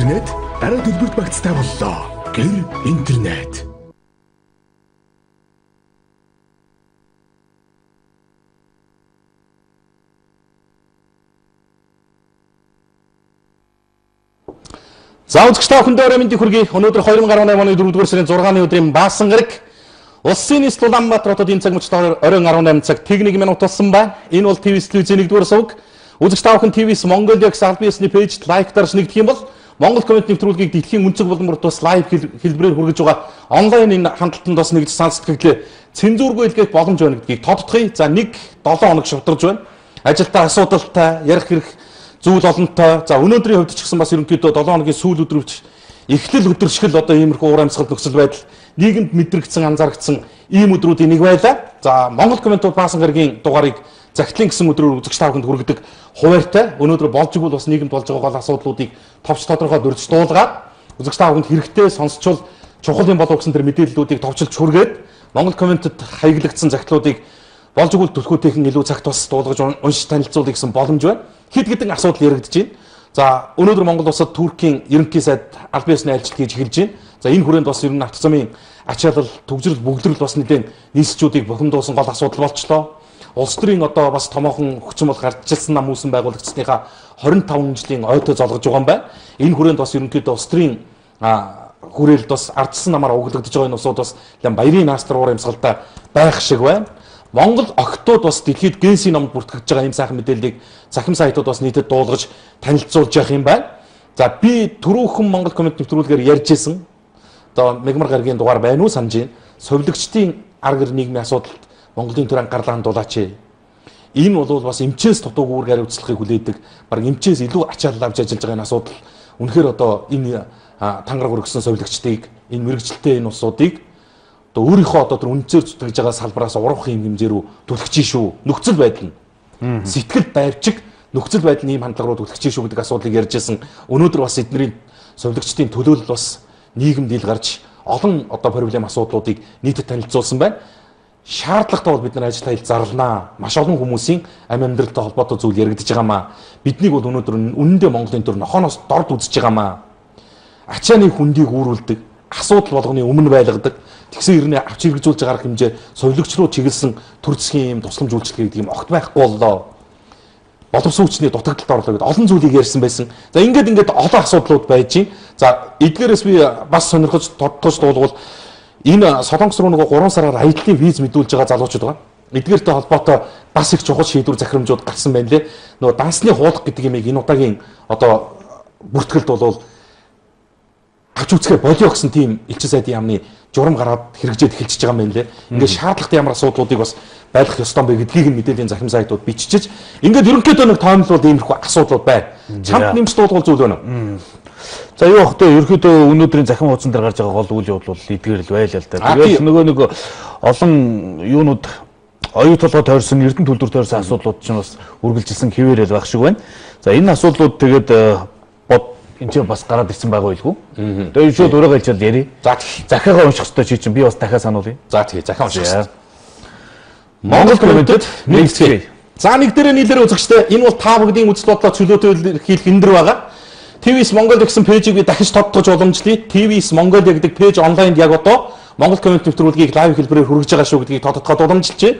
интернет дараа төлбөрт багцтай боллоо. Гэр интернет. За үзэгч та бүхэндээ мэндийг хүргэе. Өнөөдөр 2018 оны 4-р сарын 6-ны өдрийн баасан гараг Улсын нийслэл Улаанбаатар хотод энэ цаг мөчид оройн 18 цаг техник минут болсон байна. Энэ бол ТВ телевизийн 1-р сувг. Үзэгч та бүхэн ТВ-с Монгол гэсэн албан ёсны пэйж лайктарч нэгдэх юм бол Монгол коммент нэвтрүүлгийг дэлхийн өнцөг булмарт бас лайв хэлбэрээр хүргэж байгаа онлайн энэ хандлтанд бас нэгж сан сэтгэлээ цензургүй илгээх боломж байна гэдгийг тодтогъё. За 1-7 хоног шавтарж байна. Ажилтаа асуудалтай, ярих хэрэг зүйл олонтой. За өнөөдрийн хувьд ч гэсэн бас ерөнхийдөө 7 хоногийн сүүл өдрөвч эхлэл өдрөшгөл одоо иймэрхүү уур амьсгал нөхцөл байдал нийгэмд мэдрэгдсэн анзаарэгдсэн ийм өдрүүдийн нэг байлаа. За Монгол комментууд баасан гарагийн дугаарыг захидлын гэсэн өдрөөр үзэгч та бүхэнд хүргэдэг хуваартай. Өнөөдөр болж игэл бас нийгэмд болж байгаа гол асуудлуудыг товч тодорхой дурдж дуулгаад үзэгч та бүхэнд хэрэгтэй сонсчвол чухал юм болов гэсэн тэр мэдээллүүдийг товчилж хүргээд Монгол комментэд хаяглагдсан захидлуудыг болж игэл төлхөөтэйхэн илүү цагт бас дуулгаж уншиж танилцуулах гэсэн боломж байна. Хэд хэдэн асуудал яригдж байна. За өнөөдөр Монгол улсад Туркийн ерөнхий сайд албан ёсны ажилт хийж эхэлж байна. За энэ хүрээнд бас ер нь авто замын ачаалал, төгжрөл, бүгдрэл бас нэгэн нийслэлчүүдийг бухимдуулсан гол асуудал болчлоо. Улс төрийн одоо бас томоохон хүчин бол гардчилсан нам үүсэн байгуулагчдынхаа 25 жилийн ойтой золгож байгаа юм байна. Энэ хүрээнд бас ерөнхийдөө улс төрийн хүрээлд бас ардсан намаар углагдж байгаа энэ усууд бас баярын наастар уур амьсгалтай байх шиг байна. Монгол охтууд бас дэлхийд генсийн номд бүртгэж байгаа юм сайхан мэдээллийг захим сайтууд бас нийтэд дуулгаж танилцуулж явах юм байна. За би түрүүхэн Монгол коммент нэвтрүүлгээр ярьж исэн. Одоо мегмар гарагийн дугаар байна уу санаж байна. Совилогчдын арга нийгмийн асуудалд Монголын төр анхаарлаа хандуулаач. Энэ бол бас эмчээс дутуу гүүргээр үзлэхийг хүлээдэг. Бараг эмчээс илүү ачаалал авч ажиллаж байгаа энэ асуудал. Үнэхээр одоо энэ тангараг өргөсөн совилогчдыг энэ мэрэгчлээ энэ усуудыг одоо өөрийнхөө одоо тэр үнцээр зүтгэж байгаа салбараас урах юм хэмжээ рүү түлхэж шүү. Нөхцөл байдал нь сэтгэл байвчиг нөхцөл байдлын ийм хандлага руу түлхэж шүү гэдэг асуудлыг ярьжсэн. Өнөөдөр бас эднэрийн совилогчдын төлөөлөл бас нийгэмд ил гарч олон одоо проблем асуудлуудыг нийтэд танилцуулсан байна. Шаардлагатай бол бид нар ажил хайлт зарланаа. Маш олон хүмүүсийн амь амьдралтай холбоотой зүйл яригдж байгаамаа. Биднийг бол өнөөдөр үнэндээ Монголын төр нохооноос дорд үзэж байгаамаа. Ачааны хүндийг үүрүүлдэг, асуудал болгоны өмнө байлгадаг. Тэгсэн ирнэ авч хэрэгжүүлж гарах хэмжээ совилогч руу чиглэсэн төр засгийн юм тусламж үйлчлэг гэдэг юм огт байхгүй боллоо. Боловсон хүчний дутагдалд орлоо гэдэг олон зүйлийг ярьсан байсан. За ингээд олон асуудлууд байж байна. За эдгээрээс би бас сонирхож тодтож дуулвал энэ Солонгос руу нөгөө 3 сараар аяллаа виз мэдүүлж байгаа залуучууд байгаа. Эдгээртэй холбоотой бас их чухал шийдвэр захирамжууд гарсан байна лээ. Нөгөө дансны хуулах гэдэг юмыг энэ удаагийн одоо бүртгэлд бол авч үзэхээр болио гэсэн тийм элчин сайдын яамны журам гараад хэрэгжээд эхэлчихэж байгаа юм байна лээ. Ингээд шаардлагатай ямар асуудлуудыг бас байлгах ёстой бэ гэдгийг мэдээллийн захим сайтууд биччихэж ингээд ерөнхийдөө нэг тоомлол иймэрхүү асуудлууд байна. Чамд нэмж дуулгал зүйл байна. За юу бах вэ? Ерөнхийдөө өнөөдрийн захим хуудсан дээр гарч байгаа гол үйл явдал бол эдгээр л байл л да. Тэгээд нэг олон юунууд оюу толгой тойрсон, эрдэнэ төлөвлөр тойрсон асуудлууд ч бас үргэлжилсэн хэвээрэл байх шиг байна. За энэ асуудлууд тэгээд энэ ч бас гараад ирсэн байгаа байлгүй. Тэгээд шууд өөрөө гэлжэл яри. За захиагаа унших хэрэгтэй чи чинь би бас дахиад сануулъя. За тэгээ захиа унших. Монгол комментэд нэгтгэе. За нэг дээрээ нийлэр үзэгчтэй энэ бол та бүгдийн үзэл бодлоо чөлөөтэй хийх эндэр байгаа. ТВ-с Монгол гэсэн пэйжийг би дахиж тодтогч уламжлая. ТВ-с Монгол гэдэг пэйж онлайнд яг одоо Монгол коммент нэвтрүүлгийг лайв хэлбэрээр хүргэж байгаа шүү гэдгийг тодтогчод уламжилж байна.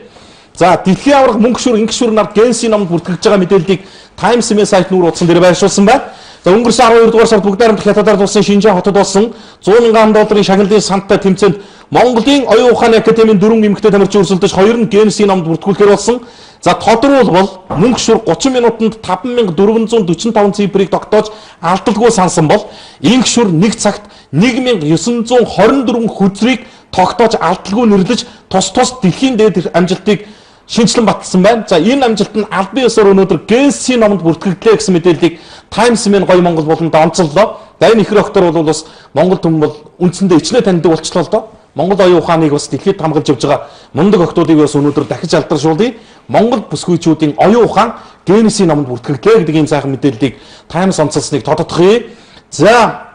За дэлхийн аврах мөнгө шүр инх шүр нар генсийн номд бүртгэж байгаа мэдээллийг Times-ийн сайт нүүр утсан дээр байршуулсан байна. За өнгөрсөн 12 дугаар сард бүгд найрамдах хятадаар тулсан Шинжаан хотод болсон 100 мянган долларын шагналын сантай тэмцээнд Монголын оюун ухааны академийн 4 эмэгтэй тамирчин өрсөлдөж 2 нь генсийн номд бүртгүүлэхээр болсон. За тодруулбал мөнгө шүр 30 минутанд 5445 цифрыг тогтоож алдалгүй сансан бол инх шүр 1 цагт 1924 хүчрийг тогтоож алдалгүй нэрлэж тус дэлхийн дээд амжилтыг шинжилэн батлсан байна. За энэ амжилт нь албан ёсоор өнөөдөр генсийн номонд бүртгэгдлээ гэсэн мэдээллийг Times-ийн гоё Монгол болонд онцоллоо. За энэ ихэр октор бол бас Монгол түмэн бол үндсэндээ ичнэ таньдаг болчихлоо л доо. Монгол оюун ухааныг бас дэлхийд хамгаалж явж байгаа мундаг октоодыг бас өнөөдөр дахиж алдаршуулъя. Монгол бүсгүйчүүдийн оюун ухаан генсийн номонд бүртгэгдлээ гэдэг ийм сайхан мэдээллийг Times онцолсныг тодотгоё. За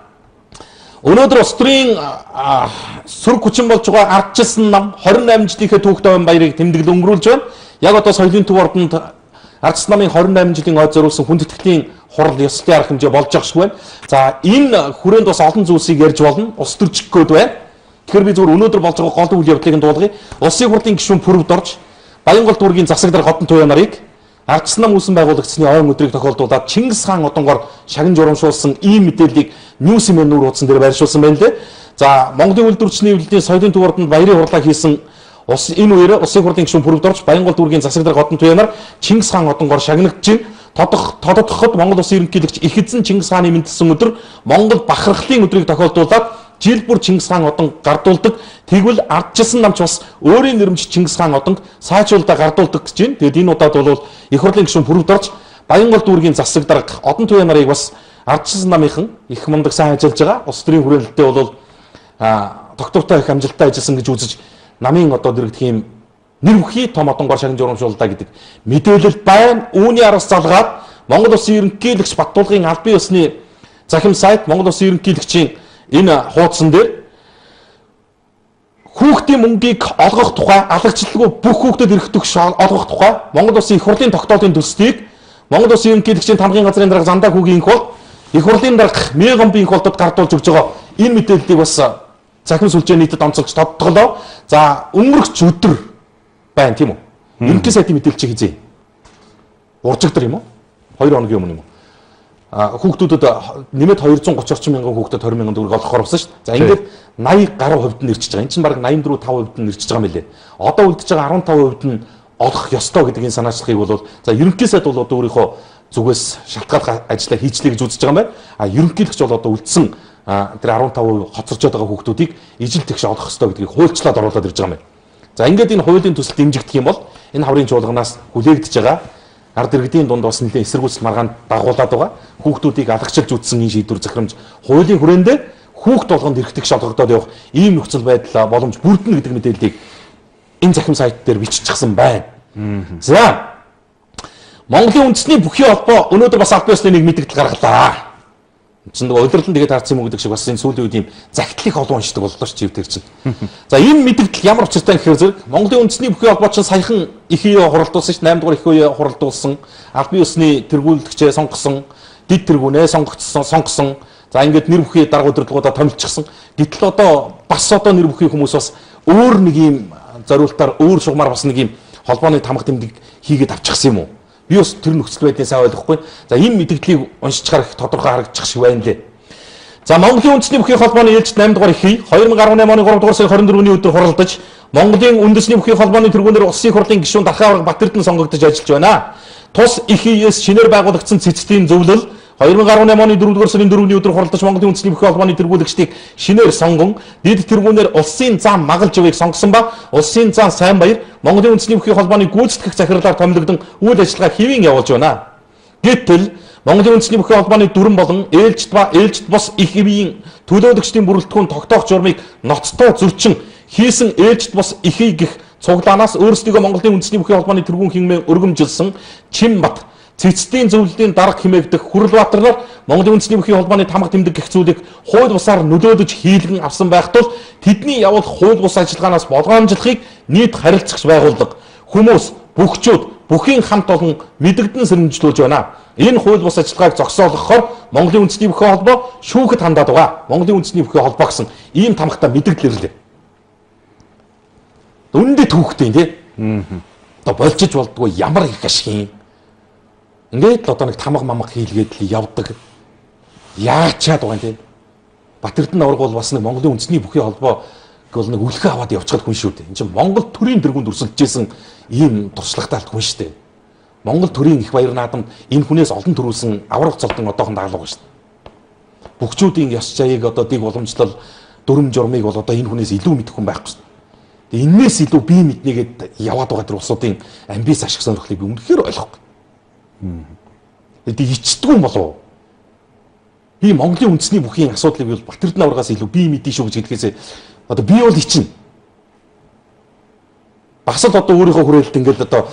өнөөдөр улс төрийн сөрөг хүчин болж байгаа ардчилсан нам 28 жилийнхээ түүхтэй баярыг тэмдэглэл өнгөрүүлж байна. Яг одоо соёлын төв ордонд ардчилсан намын 28 жилийн ойд зориулсан хүндэтгэлийн хурал ёстой арга хэмжээ болж байгаа шиг байна. За энэ хүрээнд бас олон зүйлсийг ярьж болно. Ус төрчихгөөд байна. Тэгэхээр би зүгээр өнөөдөр болж байгаа гол үйл явдлыг дуулгая. Улсын хурлын гишүүн пүрвд орж Баянгол дүүргийн засаг нар Хотон туяа нарыг ардчсан нам үүсэн байгуулагчны ойн өдрийг тохиолдуулаад Чингис хаан одонгоор шагнаж урамшуулсан ийм мэдээллийг Ньюсмен нүүр утсан дээр байршуулсан байна лээ. За Монголын үйлдвэрчний эвлэлийн соёлын төв ордонд баярын хурлаа хийсэн энэ үеэр улсын хурлын гишүүн пүрвд орж Баянгол дүүргийн засаг нар Хотон туяа нар Чингис хаан одонгоор шагнагдж тодотгоход Монгол улсын ерөнхийлөгч их эзэн Чингис хааны мэдсэн өдөр Монгол бахархлын өдрийг тохиолдуулаад жил бүр Чингис хаан одон гардуулдаг. Тэгвэл ардчилсан намч бас өөрийн нэрмж Чингис хаан одонг сайжруулдаа гардуулдаг гэж байна. Тэгэд энэ удаад бол их хурлын гишүүн пүрвд орж Баянгол дүүргийн засаг дарга Одон туяа нарыг бас ардчилсан намынхан их мундаг сайн ажиллаж байгаа. Улс төрийн хүрээлэлтэд бол доктортой их амжилттай ажилласан гэж үзэж намын одоо дэрэгдэх юм нэр бүхий том одонгоор шагнаж урамшуулдаа гэдэг мэдээлэл байна. Үүний араас залгаад Монгол улсын ерөнхийлөгч Баттулгын албан ёсны захим сайт Монгол улсын ерөнхийлөгчийн энэ хуудсан дээр хүүхдийн мөнгийг олгох тухай алагчлалгүй бүх хүүхдэд эрх төгс олгох тухай Монгол улсын их хурлын тогтоолын төслийг Монгол улсын ерөнхийлөгчийн тамгын газрын дарга Зандаа хүүгийн инх бол их хурлын дарга Мегомбын инх болдод гардуулж өгж байгаа энэ мэдээллийг бас захим сүлжээ нийтэд онцолж тодтоглоо. За өнгөрөх өдөр байна тийм үү? Ерөнхий сайдын мэдээлэл чи хизээ. Уржигдэр юм уу? 2 хоногийн өмнө юм уу? Хүүхдүүдэд нэмээд 230 орчим мянган хүүхдэд 20 мянган төгрөг олгохоор болсон шүү дээ. За ингээд 80 гаруй хувьд нь ирчихэж байгаа. Энд чинь баг 84-5% нь ирчихэж байгаа мэлээ. Одоо үлдэж байгаа 15% нь олох ёстой гэдгийг санаачлахыг бол за ерөнхий сайд бол одоо өөрийнхөө зүгээс шалтгааллах ажлаа хийчлээ гэж үзэж байгаа юм байна. Ерөнхийлөгч бол одоо үлдсэн тэр 15% хоцорчод байгаа хүүхдүүдийг ижил тэгш олох ёстой гэдгийг хуульчлаад оруулаад ирж байгаа юм байна. За ингээд энэ хуулийн төсөл дэмжигдэх юм бол энэ хаврын чуулганаас хүлээгдэж байгаа ард иргэдийн дунд бас нэлээд эсэргүүцэл маргаанд дагуулад байгаа хүүхдүүдийг алагчилж үтсэн энэ шийдвэр захирамж хуулийн хүрээндээ хүүхд болгонд эрхтэг шалгагдаад явах ийм нөхцөл байдал боломж бүрдэнэ гэдэг мэдээллийг энэ захим сайт дээр биччихсэн байна. За Монголын үндэсний бүхий холбоо өнөөдөр бас албан ёсны нэг мэдээлэл гаргалаа. Чинь удирлан тэгээд харсан юм гэдэг шиг бас энэ сүүлийн үед ийм загтлыг олон уншдаг боллоо ч чивтэр чинь. За энэ мэдээлэл ямар учиртай гэхээр зэрэг Монголын үндэсний бүхий холбоо чинь саяхан их үе хуралдуулсан ш 8 дугаар их үе хуралдуулсан албан ёсны тэргүүлэгчээ сонгосон дид тэргүүнээ сонгосон. За ингээд нэр бүхий дарга удирдлагуудаа томилчихсан. Гэтэл одоо нэр бүхий хүмүүс бас өөр нэг ийм зориултаар өөр шугамар бас нэг ийм холбооны тамга тэмдэг хийгээд авчихсан юм уу? Би бас тэр нөхцөл байдлыг сайн ойлгохгүй. За энэ мэдээллийг уншичаар их тодорхой харагдчих шиг байна лээ. За Монголын үндэсний бүхий холбооны ээлжид 8 дугаар их 2018 оны 3 дугаар сарын 24-ний өдөр хуралдаж Монголын үндэсний бүхий холбооны тэргүүнээр улсын хурлын гишүүн Дархан аварга Батэрдэн сонгогдож ажиллаж байна. Тус их ИЕС шинээр байгуулагдсан цэцлийн зөвлөл 2018 оны 4 дугаар сарын 4-ний өдөр хуралдаж Монголын үндэсний бүхий холбооны тэргүүлэгчдийг шинээр сонгон дид тэргүүнээр улсын зам Магал живийг сонгосон ба улсын зам Сайнбаяр Монголын үндэсний бүхий холбооны гүйцэтгэх захирлаар томилогдсон үйл ажиллагаа хэвийн явуулж байна. Гэтэл Монголын үндэсний бүхий холбооны дүрэн болон ээлжид бос их ивийн төлөөлөгчдийн бүрэлдэхүүн тогтоох журмыг ноцтой зөрчин хийсэн ээлжид бос ихий гих цуглаанаас өөрсдийгөө Монголын үндэсний бүхий холбооны тэргүүн хэмээн өргөмжилсөн Чинбат цэцлийн зөвлөлийн дарга хэмээгдэх Хүрлбаатар нар Монголын үндэсний бүхий холбооны тамга тэмдэг гэх зүйлийг хууль бусаар нөлөөлөж хийлгэн авсан байх тул тэдний явуулах хууль бус ажиллагаанаас болгоомжлохыг нийт харилцагч байгууллага хүмүүс бүхчүүд бүхийн хамт олон мэдэгдэн сэрэмжлүүлж байна. Энэ хууль бус ажиллагааг зогсоолгохоор Монголын үндэсний бүхий холбоо шүүхэд хандаад байгаа. Монголын үндэсний бүхий холбоо гэсэн ийм тамгатай мэдэгдэл ирлээ. Үндэ түүхтэй тий. Одоо болчих болдгоо ямар их ашиг. Ингээд л одоо нэг тамга мамга хийлгээд л явдаг. Яачаад байгаа юм тий. Батэрдэн аварга бол бас нэг Монголын үндэсний бүхий холбоо гэвэл нэг үлхэ аваад явчихад хүн шүү дээ. Энд чинь Монгол төрийн дэргүнд өрсөлдөжсэн ийм туршлагатай хүн шүү дээ. Монгол төрийн их баяр наадамд энэ хүнээс олон төрүүлсэн аврах цолтон одоохон дагалга шүү дээ. Бүгчүүдийн ёс жаяыг одоо дэг уламжлал дүрм журмыг бол одоо энэ хүнээс илүү мэдэх хүн байхгүй шүү дээ. Тэгээ энээс илүү бие мэднийгээд яваад байгаа тэр улсуудын амбиц ашиг сонирхлыг би үнэхээр ойлгохгүй. Тэгээ ичдэг юм болов уу? Би Монголын үндэсний бүхий асуудлыг бол Батэрдэн аваргаас илүү бие мэдээ шүү гэж хэлэхээсээ одоо би бол ичнэ. Бас л одоо өөрийнхөө хүрээлэлд ингээд одоо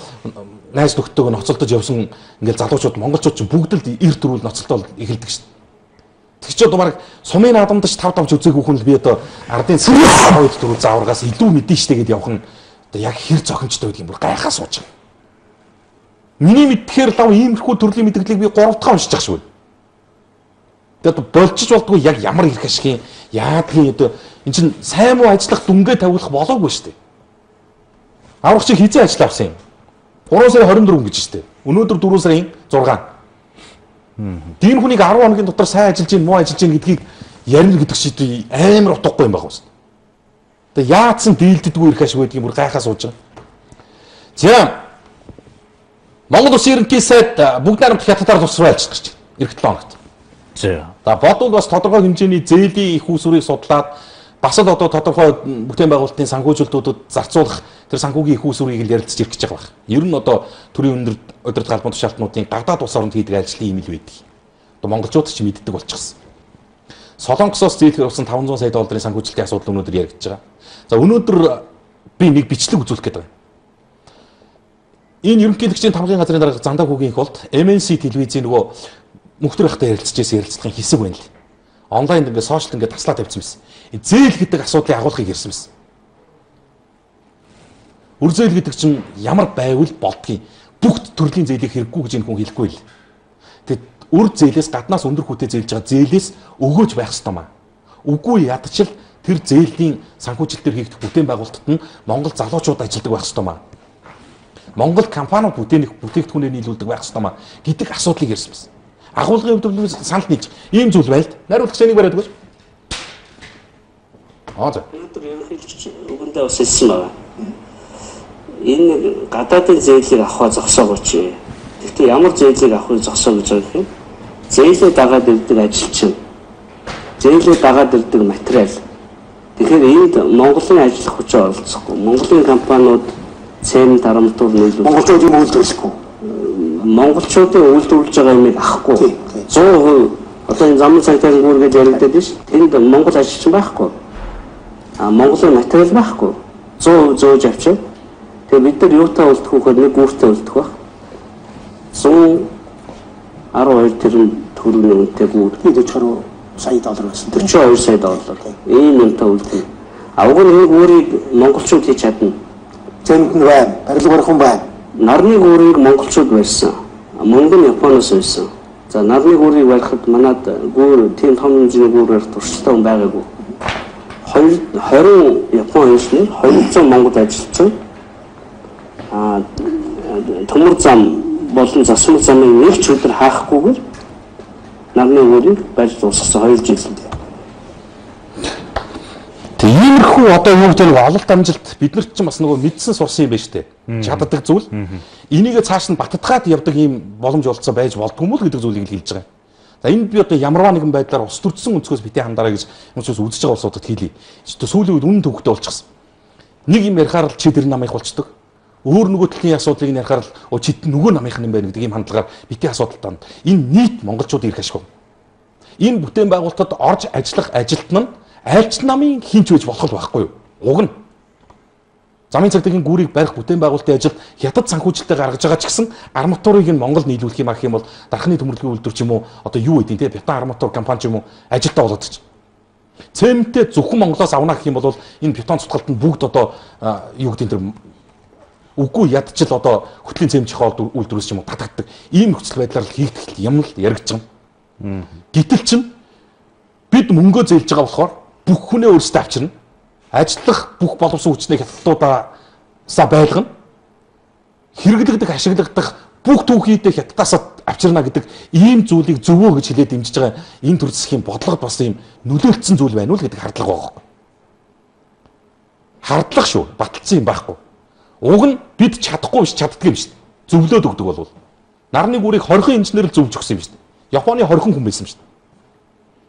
найз нөхдөйгөө ноцолдож явсан ингээд залуучууд монголчууд ч бүгд л эр төрүүл ноцолтол эхэлдэг шүү дээ. Тэг чи одоо баг сумын наадамдч тав давж үзээгүй хүн л би одоо ардын цэвэр төрүүл зааваргаас илүү мэдэн штэ гэдээ явах нь одоо яг хэр зохимжтой байдаг юм бүр гайхаа сууж байгаа. Миний мэдхээр лав иймэрхүү төрлийн мэдээллийг би 3 дахь уншиж байгаа шүү. Тэгээд болчих болдгоо яг ямар ирэх ашиг юм яадгийн одоо эн чинь сайн муу ажиллах дүнгээ тавиулах болоогүй шүү дээ. Аврах чи хизээ ажил авсан юм. 3 сарын 24 гэж шүү дээ. Өнөөдөр 4 сарын 6. Тийм хүнийг 10 хоногийн дотор сайн ажиллаж гин муу ажиллаж гин гэдгийг ярина гэдэг шиг амар утгагүй юм байна шүү дээ. Тэгээд яатсан дийлддэггүй ирэх ашиг байдгийг бүр гайхаа сууж байгаа. За Монгол Улсын ерөнхий сайд бүгд найрамдах хятадаар тусраа ажиллаж байна. Ирэх 7 хоногт. За бодвол бас тодорхой хэмжээний зээлийн их усүрийг судлаад бас л одоо тодорхой бүтээн байгуулалтын санхүүжилтүүдэд зарцуулах тэр санхүүгийн их усүрийг л ярилцж ирэх гэж байгаа байна. Ер нь одоо төрийн өндөр удирдах албан тушаалтнуудын гадаад улс оронд хийдэг ажлын ийм л байдаг. Одоо монголчууд ч мэддэг болчихсон. Солонгосоос зээлхээр болсон 500 сая долларын санхүүжилтийн асуудал өнөөдөр яригдж байгаа. За өнөөдөр би нэг бичлэг үзүүлэх гээд байгаа. Энэ ерөнхийлөгчийн тамгын газрын дарга Зандаа хүүгийн их болд MNC телевизийн нөгөө мөнхтөр байхдаа ярилцчихсэн ярилцлагын хэсэг байна л. Онлайнд ингээд сошиал ингээд таслаа тавьсан байсан. Зээл гэдэг асуудлыг агуулгыг ярьсан байсан. Үр зээл гэдэг чинь ямар байвал болдгийг бүх төрлийн зээлийг хэрэггүй гэж энэ хүн хэлэхгүй л. Тэгэд үр зээлээс гаднаас өндөр хүүтэй зээлж байгаа зээлээс өгөөж байх ёстой маа. Үгүй ядчил тэр зээлийн санхүүжилтээр хийгдэх бүтээн байгуулалтад нь Монгол залуучууд ажилладаг байх ёстой маа. Монгол компаниуд бүтээгдэхүүнээ нийлүүлдэг байх ёстой маа гэдэг асуудлыг ярьсан байсан. Агуулгын хувьд санал нийлж ийм зүйл байл. Найруулагч энийг бариад өгөөч. За. Өнөөдөр ерөнхийлөгч үгэндээ бас хэлсэн байна. Энэ гадаадын зээлийг авахаа зогсоогооч. Гэхдээ ямар зээлийг авахыг зогсоо гэж байгаа юм. Зээлээ дагаад ирдэг ажилчин. Зээлээ дагаад ирдэг материал. Тэгэхээр энд Монголын ажиллах хүч оролцохгүй. Монголын компаниуд цэм дарамтур нийлүүлж Монголчуудын үйлдвэрлэхгүй. Монголчуудын үйлдвэрлэж байгаа юмыг авахгүй. 100% одоо энэ замын цагдаагийн гүүр гэж яригдаад байна шүү. Тэнд Монгол ажилчин байхгүй. Монголын материал байхгүй. 100% зөөж авчаа. Тэгээ бид нар юутай үлдэх вөхөр нэг гүүртэй үлдэх байх. 112 тэрбум төгрөгийн үнэтэй гүүр. 40 сая доллар байсан. 42 сая доллар. Ийм юмтай үлдэх. Уг нь энэ гүүрийг монголчууд хийж чадна. Зэрэг нь байна. Барилга барих хүн байна. Нарны гүүрийг монголчууд барьсан. Мөнгө нь Японоос байсан. За нарны гүүрийг барихад манад гүүр тийм том хэмжээний гүүрээр туршилтаа хүн байгаагүй. 20 Япон хэлсэн 200 Монгол ажилчин төмөр зам болон засмал замын нэг ч өдөр хаахгүйгээр нарны гүүрийг барьж дуусгасан 2 жилд. Иймэрхүү одоо юу гэдэг нь ололт амжилт биднэрт ч бас нөгөө мэдсэн сурсан юм байна шүү дээ. Чаддаг зүйл. Энийг цааш нь баттгаад явдаг ийм боломж олцоо байж болдгүй юм л гэдэг зүйлийг хэлж байгаа. За энд би одоо ямарваа нэгэн байдлаар ус төрсөн өнцгөөс битээ хандаарай гэж юмчус үзэж байгаа улсуудад хэлье. Сүүлийн үед үнэн төвхтэй болчихсон. Нэг юм ярихаар л чи тэр намайх болчдөг. Өөр нөгөө талын асуудлыг ярихаар л чи нөгөө намайх юм байна гэдэг ийм хандлагаар битээ асуудалтай. Энэ нийт монголчууд ирэх ашиг. Энэ бүтээн байгуулалтад орж ажиллах ажилт нь айлч намын хинч байж болох байхгүй юу? Уг нь замын цагдаагийн гүүрийг барих бүтээн байгуулалтын ажилд хятад санхүүжилтээ гаргаж байгаа ч гэсэн арматурыг нь Монгол нийлүүлэх юм ах юм бол дархны төмөрлөгийн үйлдвэр ч юм уу одоо юу гэдэг те Бетан арматур компани ч юм уу ажилтаа болоод ч. Цементээ зөвхөн Монголоос авна гэх юм бол энэ бетон цутгалт нь бүгд одоо юу гэдэг тэр үгүй ядчил одоо хөтлийн цемент чохол үйлдвэрс ч юм уу татагддаг. Ийм нөхцөл байдлаар л хийгдэх юм л яригдж байгаа. Гэтэл чин бид мөнгөө зээлж байгаа болохоор бүх хүнээ өөрсдөө авчирна. Ажиллах бүх боловсон хүчнийг хятадуудаасаа байлгана. Хэрэглэгдэх, ашиглагдах бүх түүхийдээ хятадаас авчирна гэдэг ийм зүйлийг зөвөө гэж хэлээд дэмжиж байгаа энэ төр засгийн бодлогод бас ийм нөлөөлцсөн зүйл байна уу гэдэг хардлага байгаа. Хардлага шүү, баталсан юм байхгүй. Уг нь бид чадахгүй биш, чаддаг юм шүү. Зөвлөөд өгдөг болвол. Нарны гүрийг 20 инженер л зөвж өгсөн юм шүү. Японы 20 хүн байсан шүү.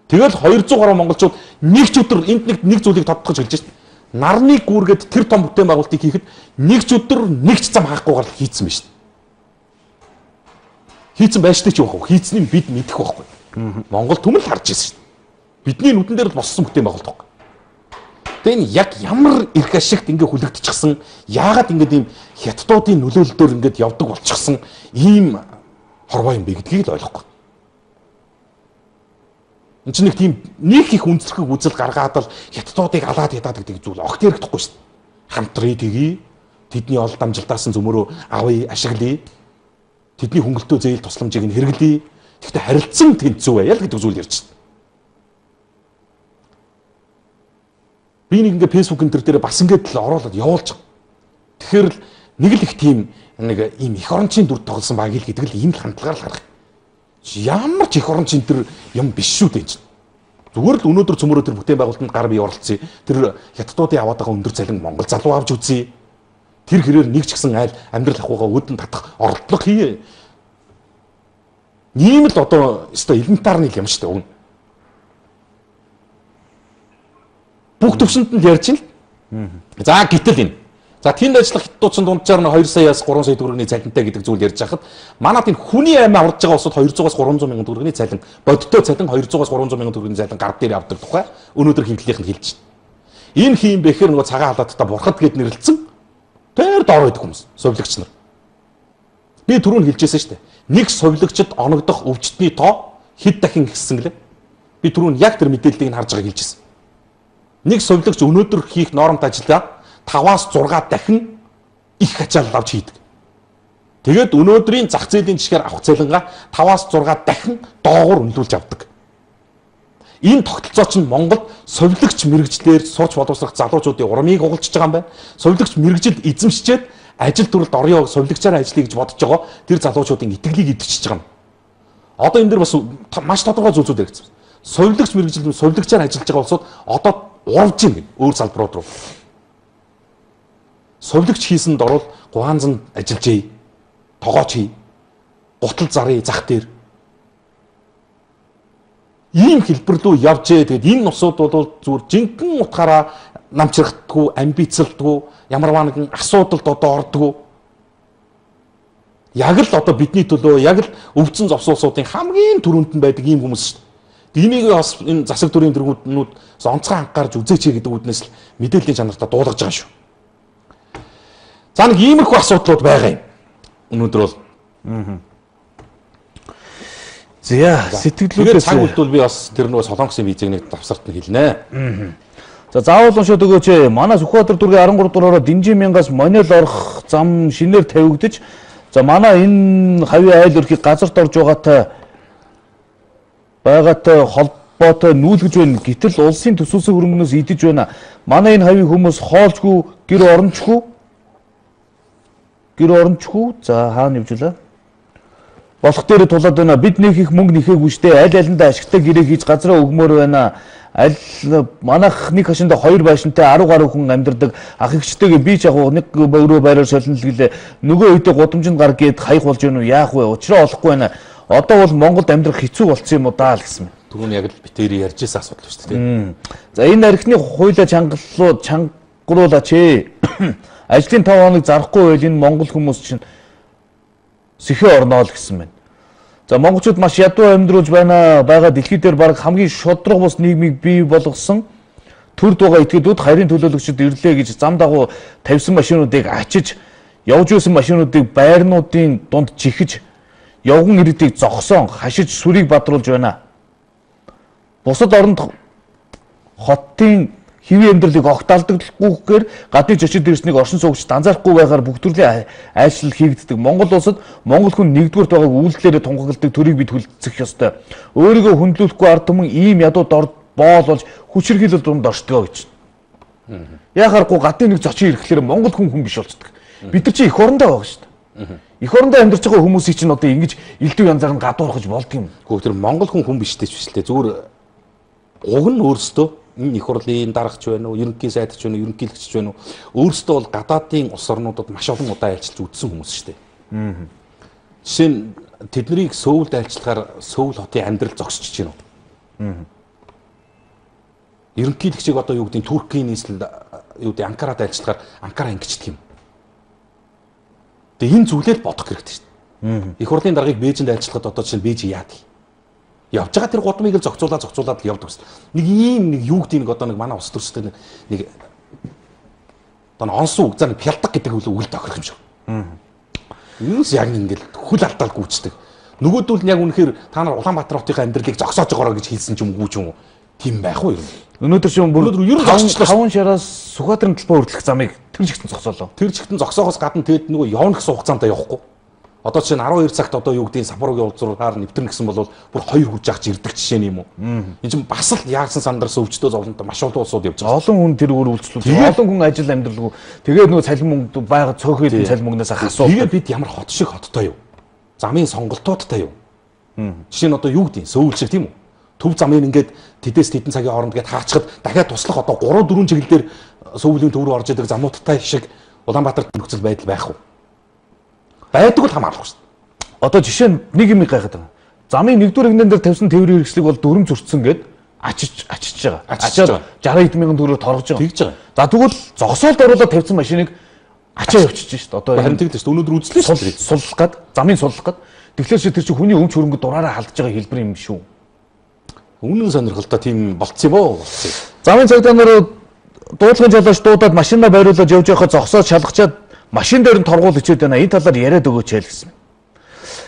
Тэгэл 200 гаруй монголчууд нэг ч өдөр энд нэг зүйлийг тодтогч хэлж шít. Нарны гүүргээд тэр том бүтээн байгуулалтыг хийхэд нэг ч өдөр нэг ч зам хаахгүйгээр хийцэн байна шít. Хийцэн байштай ч явах уу? Хийцнийг бид мэдэх байхгүй. Монгол түмэл харж ирсэн шít. Бидний нүдэн дээр л боссон бүтээн байгуулалт байхгүй. Тэгээ энэ яг ямар эрх ашигт ингээ хүлэгдчихсэн, яагаад ингээд ийм хятадуудын нөлөөлөлөөр ингээд явдаг болчихсон ийм хорвоо юм бэ гэдгийг л ойлгохгүй. Энд чинь нэг тийм нэг их үнцлэх үзэл гаргаад л хятадуудыг алаад ядаад гэдэг зүйл огт яригдахгүй шүү дээ. Хамтрыг тгий, тэдний олд амжилтаас нь зөмөрөө авъя, ашиглая. Тэдний хөнгөлтөө зээл тусламжийг нь хэрэглэе. Тэгэхдээ харилцан тэнцүү байя л гэдэг зүйл ярьж байна. Би нэг ингээ фэйсбુક энэ төр дээр бас ингээд л оруулаад явуулж байгаа. Тэгэхээр л нэг л их тийм нэг ийм эх орончийн дүр тоглосон баг л гэдэг л ийм л хандлагаар л харах. Ямар ч эх орончийн төр юм биш шүү дээ. Зүгээр л өнөөдөр цөмөрөө тэр бүтээн байгуулалтанд гар бие оролцъё. Тэр хятадуудын аваад байгаа өндөр цалин Монгол залуу авч үзье. Тэр хэрээр нэг ч гэсэн айл амьдрал ахуйгаа өдөн татах оролдлого хий. Ийм л одоо өстой элементарны юм шүү дээ өгнө. Бүх төвшөнд нь ярьж байна. За гэтэл энэ. За тэнд ажиллах хятадуудын дунджаар нь 2 саяас 3 сая төгрөгийн цалинтай гэдэг зүйл ярьж хахад манайд энэ хүний аймаа урж байгаа усад 200-аас 300 мянган төгрөгийн цалин, бодиттой цалин 200-аас 300 мянган төгрөгийн цалин гар дээр авдаг тухай өнөөдөр хэвлэлийнх нь хэлж байна. Энэ хийм бэхээр нөгөө цагаан халааттай бурхад гэд нэрлэлсэн. Тэр дор байдаг хүмүүс, сувилагч нар. Би түрүүн хэлжсэн шүү дээ. Нэг сувилагчд оногдох өвчтний тоо хэд дахин ихссэн гэлээ. Би түрүүн яг тэр мэдээллийг нь харж байгааг хэлжсэн. Нэг сувилагч өнөөдөр хийх нормт ажиллаа 5-аас 6 дахин их ачаал авч хийдэг. Тэгээд өнөөдрийн зах зээлийн жишгээр авах цалингаа 5-аас 6 дахин доогуур өнлүүлж авдаг. Энэ тогтолцоо чинь Монголд сувилагч мэрэгжлэр сурч боловсрох залуучуудын урмыг угалж байгаа юм байна. Сувилагч мэрэгжилд эзэмшчихэд ажил төрөлд орё сувилагчаар ажиллая гэж бодож байгаа тэр залуучуудын итгэлийг идчихэж байгаа юм. Одоо энэ дэр бас маш тодорхой зүйлсүүд яригдсан. Сувилагч мэрэгжил сувилагчаар ажиллаж байгаа улсууд одоо урвж ийн өөр салбарууд руу. Сувилагч хийсэнд орвол гуанзанд ажиллаж ий, тогооч хий, гутал зарыг зах дээр. Ийм хэлбэр рүү явж ээ. Тэгээд энэ нусууд бол зүгээр жинхэнэ утгаараа намчрагддаггүй, амбицлдаггүй, ямарваа нэгэн асуудалд одоо ордоггүй. Яг л одоо бидний төлөө яг л өвдсөн зовсуулсуудын хамгийн түрүүнд нь байдаг ийм хүмүүс шүү дээ. Энийг бас энэ засаг төрийн тэргүүднүүд онцгой анхаарч үзээч гэдэг үднээс л мэдээллийн чанартаа дуулгаж байгаа шүү. За нэг иймэрхүү асуудлууд байгаа юм. Өнөөдөр бол За сэтгэлдлүүдээс цаг үлдвэл би бас тэр нөгөө солонгосын визийг нэг давсарт нь хэлнэ. За заавал уншаад өгөөч. Манай Сүхбаатар дүүргийн 13 дугаараар Динжин мянгаас Монел орох зам шинээр тавигдаж за манай энэ хавийн айл өрхийг газарт орж байгаатай холбоотой нүүлгэж байна. Гэтэл улсын төсөөсөө хөрөнгнөөс идэж байна. Манай энэ хавийн хүмүүс хоолжгүй гэр орончгүй за хаана явжулаа? Болох дээр тулаад байна. Бид нэг их мөнгө нэхээгүй штэ. Аль алиндаа ашигтай гэрээ хийж газраа өгмөр байна. Аль манайх нэг хашинда 2 байшинтай 10 гаруй хүн амьдардаг. Ах эгчтэйгээ би ч яг нэг өөрөө байраар солино л гэлээ. Нөгөө үедээ гудамжинд гар гээд хаях болж гэнэ үү? Яах вэ? Учраа олохгүй байна. Одоо бол Монголд амьдрах хэцүү болцсон юм уу даа л гэсэн юм. Түрүүн яг л битэрий ярьжсэн асуудал шүү дээ. За энэ архины хуулиа чангаруулаач ээ. Ажлын 5 хоног зарахгүй байл энэ монгол хүмүүс чинь сэхээ орноо л гэсэн байна. За монголчууд маш ядуу амьдруулж байгаа дэлхий дээр баг хамгийн шудраг бус нийгмийг бий болгосон төрд байгаа этгээдүүд харийн төлөөлөгчд ирлээ гэж зам дагуу тавьсан машинуудыг ачиж явж исэн машинуудыг байрнуудын дунд чихэж явган иргэдийг зогсоон хашиж сүрийг бадруулж байна. Бусад оронд хотын хэвийн амьдралыг огт алдагдахгүйгээр гадны зочид ирснийг оршин суугч анзаарахгүй байгаар бүх төрлийн айлчлал хийгддэг. Монгол улсад монгол хүн нэгдүгürt байгааг үйлдэлээр тунхагладаг төрийг бид хүлцэх ёстой. Өөрийгөө хүндлүүлэхгүй ард түмэн ийм ядуу дорд боол болж хүчирхийлэл дунд оршдгоо гэж. Яхаарахгүй гадны нэг зочин ирэхлээр монгол хүн биш болцдог. Бид нар чи эх орондоо байгаа шүү дээ. Эх орондоо амьдарч байгаа хүмүүсийг чинь одоо ингэж элдв янзаар нь гадуурхаж болдгийм. Гэхдээ тэр монгол хүн биштэй ч биш л дээ. Зүгээр уг нь өөрсдөө энэ их хурлын дарагч байна уу, ерөнхий сайдч байна уу, ерөнхийлөгч байна уу? Өөрсдөө бол гадаадын улс орнуудад маш олон удаа айлчилж үзсэн хүмүүс шүү дээ. Жишээ нь тэднийг Сөүлд айлчлахаар Сөүл хотын амьдрал зогсчихж байна уу? Ерөнхийлөгчийг одоо юу гэдэг нь Туркийн нийслэл юу гэдэг Анкарад айлчлахаар Анкара ангичдаг юм. Тэгээ энэ зүйлээр бодох хэрэгтэй шүү дээ. Их хурлын даргаыг Бээжинд айлчлахад одоо чинь Бээжи яадаг? Явж байгаа тэр гудмыг л зохицуулаад л явдаг гэсэн. Нэг ийм нэг юу гэдэг нэг одоо нэг манай ус төрстэй нэг одоо онсон үг заа нэг пялдаг гэдэг үгэл тохирох юм шиг. Юус яг ингээл хөл алдаал гүйцдэг. Нөгөөдөл нь яг үнэхээр та нар Улаанбаатар хотын амьдралыг зогсоож байгаараа гэж хэлсэн ч юм уу юм уу? Тийм байх уу юм. Өнөөдөр чинь бүр 5 шараас Сүхбаатарын талбай хүртэлх замыг тэр жигтэн зогсоолоо. Тэр жигтэн зогсоохоос гадна тэгэд нөгөө явна гэсэн хугацаанд явахгүй. Одоо чинь 12 цагт одоо юу гэдгийг Саппорогийн уулзраар нэвтрэн гэсэн бол бүр 2 хүрж ах ирдэг жишээ юм уу? Энэ чинь бас л яагсан сандарсан өвчтөө зовлонтой маш олон улсууд явж байгаа. Олон хүн тэр өөр үйлчлүүлсэн. Олон хүн ажил амьдралгүй. Тэгээд нөгөө цалин мөнгө байгаад цөөхөйдэн цалин мөнгнөөс асуу. Тэгээд бид ямар хот шиг хоттой юу? Замын сонголтуудтай юу? Жишээ нь одоо юу гэдгийг Сөүл шиг тийм үү? Төв замын ингээд тэдээс тэдэн цагийн хооронд гээд хаачхад дахиад туслах одоо 3 4 чиглэлээр Сөүлийн төв рүү орж идэг замуудтай шиг Улаанбаатарт нөхцөл байдал байх уу? Байдаг л хамаарахгүй шүү дээ. Одоо жишээ нь нэг юм гайхаад байгаа. Замын 1-р игнэн дээр тавьсан тээврийн хэрэгслийг бол дүрм зөрчсөн гээд ачиж байгаа. Ачаад 60 мянган төгрөг торгож байгаа. Тэгж байгаа. За тэгвэл зогсоолд оруулаад тавьсан машиныг ачаа явчихж шүү дээ. Одоо харин тэгдэж шүү дээ. Өнөөдөр үзлээ шүү дээ. Суллах гад, замын суллах гад. Тэгэхээр чи тэр чинь хүний өмч хөрөнгө дураараа халдж байгаа хэлбэр юм шүү. Үнэн сонирхолтой тийм болцсон юм уу? Замын цагдаагаар дуудлагын жолооч дуудаад машинаа байруулаад явж байхад зогсоод шалгачаад машин дээр нь торгуул ичээд байна. Энэ талаар яриад өгөөч яа гэсэн.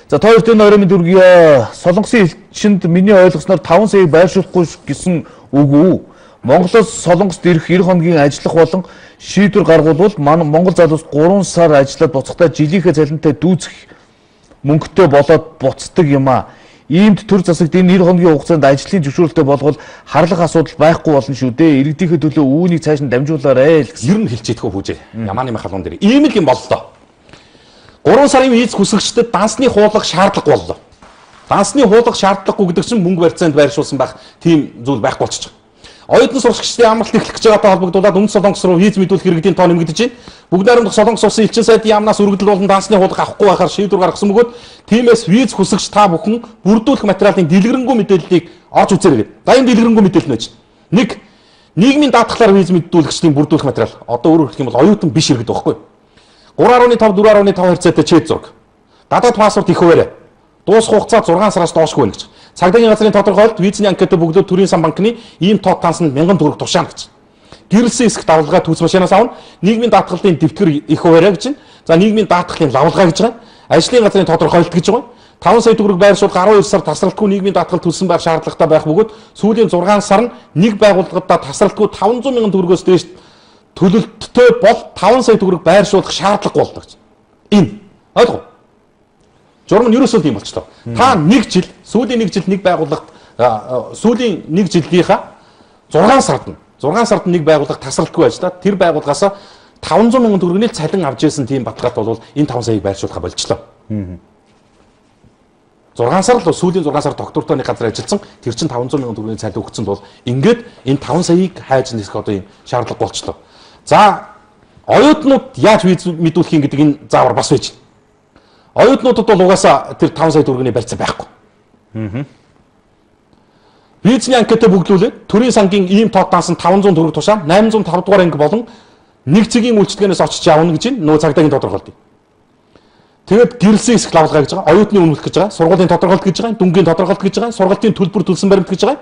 За тойрт энэ оройн дүргийн Солонгосын элчинд миний ойлгосноор 5 саяыг байршуулахгүй гэсэн үг үү? Монголоос Солонгост ирэх 90 хоногийн ажиллах болон шийдвэр гаргуулвал Монгол залуус 3 сар ажиллаад буцахдаа жилийнхээ цалинтай дүүцэх мөнгөтэй болоод буцдаг юм а. Иймд төр засагт энэ 90 хоногийн хугацаанд ажлын зөвшөөрөлтөй болгол харлах асуудал байхгүй болно шүү дээ. Иргэдийнхээ төлөө үүнийг цааш нь дамжуулаарай л гэсэн. Ер нь хэлчихэдхөө хүүжээ. Ямааны халуун дээр. Ийм л юм боллоо. 3 сарын виз хүсэгчдэд дансны хуулах шаардлага боллоо. Дансны хуулах шаардлагагүй гэдэг чинь мөнгө барьцаанд байршуулсан байх тийм зүйл байхгүй болчихж байгаа. Оюутан сурагчдын амралт эхлэх гэж байгаатай холбогдуулаад Өмнөд Солонгос руу виз мэдүүлэх иргэдийн тоо нэмэгдэж байна. Бүгд найрамдах Солонгос улсын элчин сайдын яамнаас өргөдөл болон дансны хуулах авахгүй байхаар шийдвэр гаргасан бөгөөд тиймээс виз хүсэгч та бүхэн бүрдүүлэх материалын дэлгэрэнгүй мэдээллийг олж үзээрэй. За энэ дэлгэрэнгүй мэдээлэл нь байж. 1. Нийгмийн даатгалаар виз мэдүүлэгчдийн бүрдүүлэх материал. Одоо өөрөөр хэлэх юм бол оюутан биш иргэд байхгүй. 3.5 4.5 харьцаатай чэд зураг. Гадаад паспорт их хуваарай. Дуусах хугацаа 6 сараас доошгүй байна гэж. Цагдаагийн газрын тодорхойлолт визний анкетыг бөглөөд төрийн сан банкны ийм тоо тансанд 1000 төгрөг тушаана гэж. Гэрэлсэн эсэх давлгаа түүс машинаас авна. Нийгмийн даатгалын дэвтгэр их хуваарай гэж. За нийгмийн даатгалын лавлгаа гэж байгаа. Ажлын газрын тодорхойлолт гэж байгаа. 5 сая төгрөг байршуулах 12 сар тасралтгүй нийгмийн даатгал төлсөн байх шаардлагатай байх бөгөөд сүүлийн 6 сар нь нэг байгууллагадаа тасралтгүй 500 мянган төгрөгөөс дээш төлөлттэй бол 5 сая төгрөг байршуулах шаардлага болдог гэж. Энэ ойлгов? Журам нь ерөөсөө тийм болчлоо. Та нэг жил сүүлийн нэг жил нэг байгууллагт сүүлийн нэг жилийнхаа 6 сард нэг байгууллага тасралтгүй ажиллаад тэр байгууллагаас 500 мянган төгрөгийн цалин авч ирсэн тийм баталгаат бол энэ 5 саяыг байршуулах болчлоо. 6 сар л сүүлийн 6 сар доктортооны газар ажилласан тэр чинь 500 мянган төгрөгийн цалин өгсөн бол ингээд энэ 5 саяыг хайж нисэх одоо юм шаардлага болчлоо. За оюутнууд яаж виз мэдүүлэх юм гэдэг энэ заавар бас байж. Оюутнуудад бол угаасаа тэр 5 сая төгрөгийн барьцаа байхгүй. Визний анкетыг бүглүүлээд төрийн сангийн ийм тоо таасан 500 төгрөг тушаан 805 дугаар анги болон нэг цагийн үйлчлэгээс очиж явна гэж нөө цагдаагийн тодорхойлт. Тэгээд гэрэлсэн эсэх лавлгаа гэж байгаа, оюутны үнэлэх гэж байгаа, сургуулийн тодорхойлт гэж байгаа, дүнгийн тодорхойлт гэж байгаа, сургалтын төлбөр төлсөн баримт гэж байгаа.